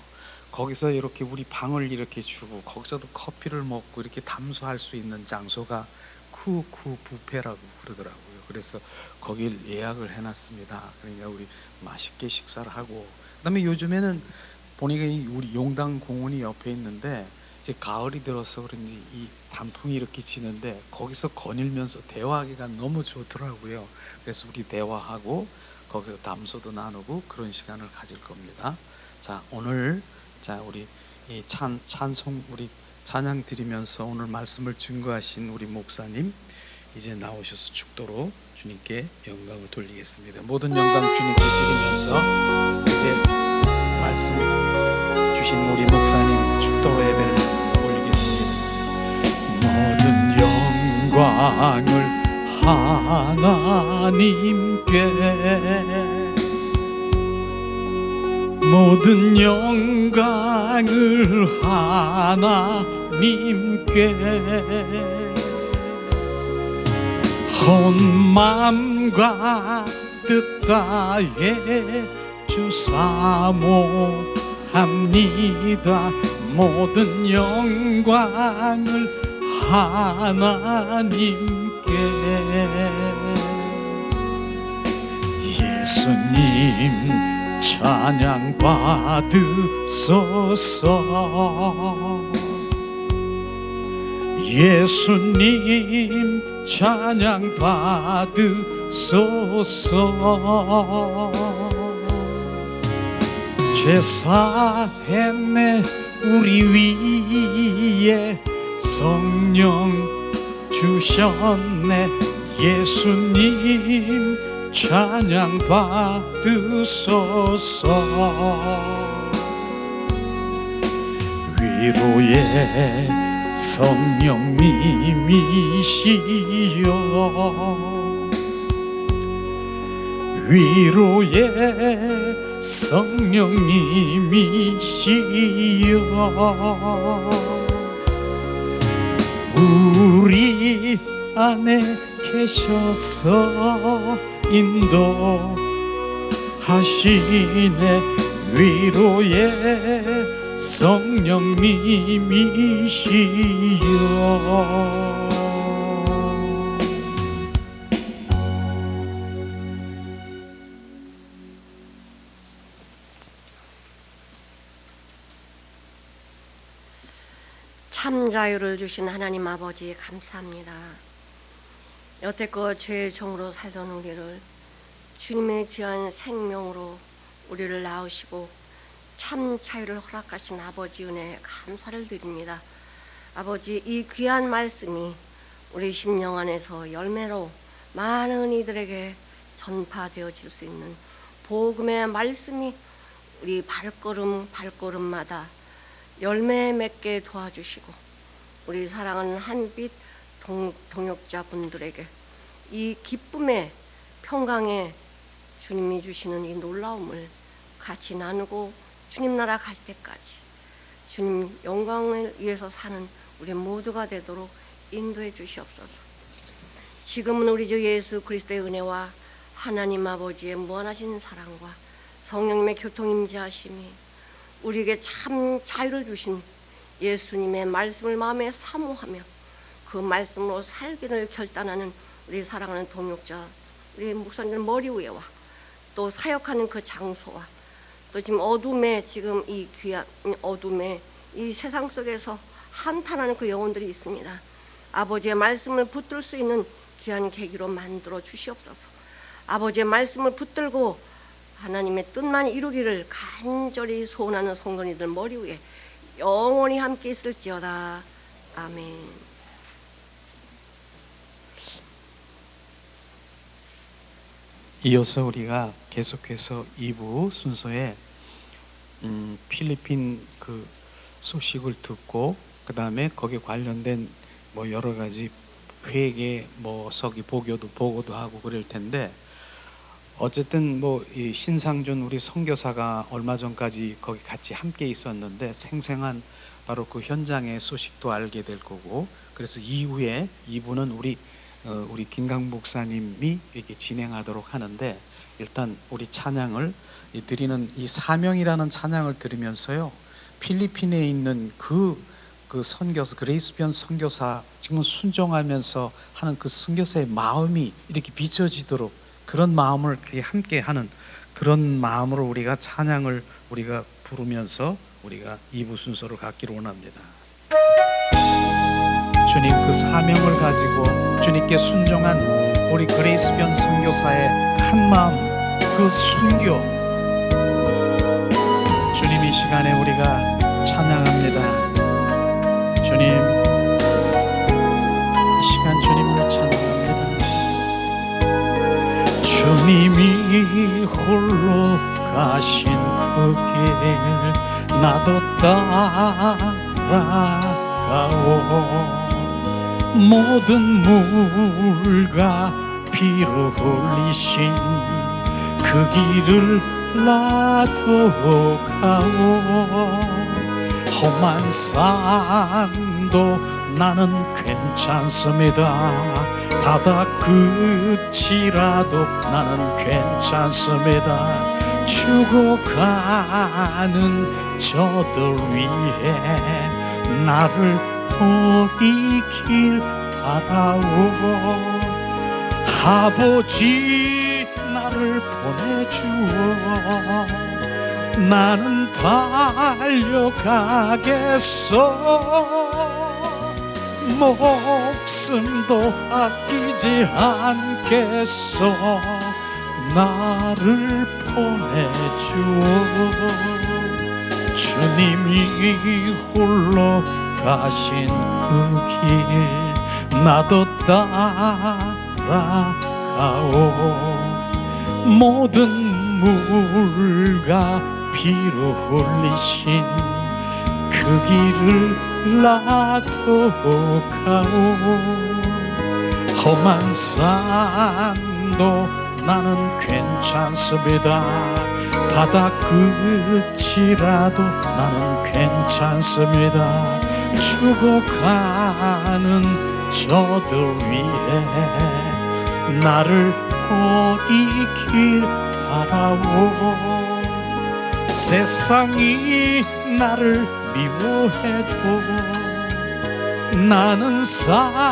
거기서 이렇게 우리 방을 이렇게 주고 거기서도 커피를 먹고 이렇게 담소할 수 있는 장소가 쿠 뷔페라고 그러더라고요. 그래서 거길 예약을 해놨습니다. 그러니까 우리 맛있게 식사를 하고, 그다음에 요즘에는 보니까 우리 용당 공원이 옆에 있는데 이제 가을이 들어서 그런지 이 단풍이 이렇게 지는데 거기서 거닐면서 대화하기가 너무 좋더라고요. 그래서 우리 대화하고 거기서 담소도 나누고 그런 시간을 가질 겁니다. 자, 오늘 우리 이 찬송 우리 찬양 드리면서 오늘 말씀을 증거하신 우리 목사님 이제 나오셔서 축도로 주님께 영광을 돌리겠습니다. 모든 영광 주님께 드리면서 이제 말씀 주신 우리 목사님 축도로 예배를 올리겠습니다. 모든 영광을 하나님께, 모든 영광을 하나님께, 온 마음과 뜻 다해 주사모합니다. 모든 영광을 하나님께. 예수님 찬양 받으소서. 예수님 찬양 받으소서. 죄 사했네 우리 위에 성령 주셨네. 예수님 찬양 받으소서. 위로의 성령님이시여, 위로의 성령님이시여, 우리 안에 계셔서 인도하시네. 위로의 성령님이시여. 참 자유를 주신 하나님 아버지 감사합니다. 여태껏 죄의 종으로 살던 우리를 주님의 귀한 생명으로 우리를 낳으시고 참 자유를 허락하신 아버지 은혜에 감사를 드립니다. 아버지, 이 귀한 말씀이 우리 심령 안에서 열매로 많은 이들에게 전파되어질 수 있는 복음의 말씀이 우리 발걸음마다 열매 맺게 도와주시고, 우리 사랑하는 한빛 동역자분들에게 이 기쁨의 평강에 주님이 주시는 이 놀라움을 같이 나누고 주님 나라 갈 때까지 주님 영광을 위해서 사는 우리 모두가 되도록 인도해 주시옵소서. 지금은 우리 주 예수 그리스도의 은혜와 하나님 아버지의 무한하신 사랑과 성령님의 교통 임재하심이 우리에게 참 자유를 주신 예수님의 말씀을 마음에 사모하며 그 말씀으로 살기를 결단하는 우리 사랑하는 동역자, 우리 목사님들 머리 위에와 또 사역하는 그 장소와 또 지금 어둠에, 지금 이 귀한 어둠에 이 세상 속에서 한탄하는 그 영혼들이 있습니다. 아버지의 말씀을 붙들 수 있는 귀한 계기로 만들어 주시옵소서. 아버지의 말씀을 붙들고 하나님의 뜻만 이루기를 간절히 소원하는 성도님들 머리 위에 영원히 함께 있을지어다. 아멘. 이어서 우리가 계속해서 2부 순서에 필리핀 그 소식을 듣고 그 다음에 거기에 관련된 뭐 여러 가지 회계 뭐 서기 보고도 하고 그럴 텐데, 어쨌든 뭐 이 신상준 우리 선교사가 얼마 전까지 거기 같이 함께 있었는데 생생한 바로 그 현장의 소식도 알게 될 거고, 그래서 이후에 2부는 우리 김강 목사님이 이렇게 진행하도록 하는데, 일단 우리 찬양을 드리는 이 사명이라는 찬양을 들으면서요, 필리핀에 있는 그 선교사 그레이스변 선교사 지금 순종하면서 하는 그 선교사의 마음이 이렇게 비춰지도록, 그런 마음을 이렇게 함께 하는 그런 마음으로 우리가 찬양을 우리가 부르면서 우리가 2부 순서로 갖기를 원합니다. 주님 그 사명을 가지고 주님께 순종한 우리 그레이스변 선교사의 한 마음, 그 순교, 주님 이 시간에 우리가 찬양합니다. 주님, 이 시간 주님을 찬양합니다. 주님이 홀로 가신 그 길 나도 따라가오. 모든 물과 피로 흘리신 그 길을 나도 가오. 험한 산도 나는 괜찮습니다. 바다 끝이라도 나는 괜찮습니다. 죽어가는 저들 위해 나를 버리길 바라오. 아버지 나를 보내주어 나는 달려가겠어. 목숨도 아끼지 않겠어. 나를 보내주어. 주님이 홀로 가신 그 길 나도 따라가오. 모든 물과 피로 흘리신 그 길을 나도 가오. 험한 산도 나는 괜찮습니다. 바다 끝이라도 나는 괜찮습니다. 죽어가는 저들 위해 나를 버리길 바라오. 세상이 나를 미워해도 나는 사랑하겠소.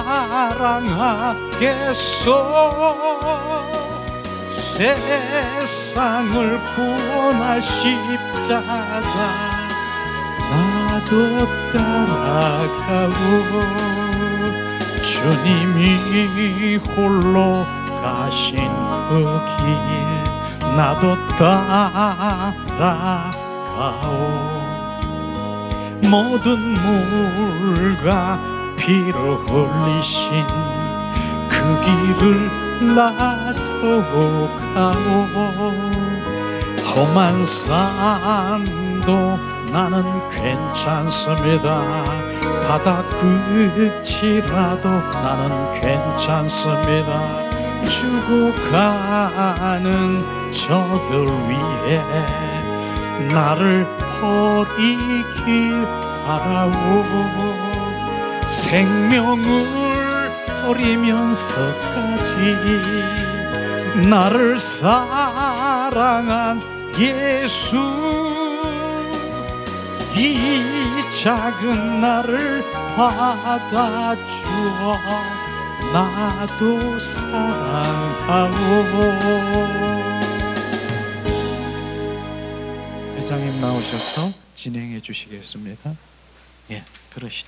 세상을 구원할 십자가 나도 따라가고. 주님이 홀로 가신 그 길 나도 따라가오. 모든 물과 피로 흘리신 그 길을 나도 가오. 험한 산도 나는 괜찮습니다. 바다 끝이라도 나는 괜찮습니다. 죽어가는 저들 위해 나를 버리길 바라오. 생명을 버리면서까지 나를 사랑한 예수. 이 작은 나를 받아주어 나도 사랑하오. 회장님 나오셔서 진행해 주시겠습니다. 예, 그러시지.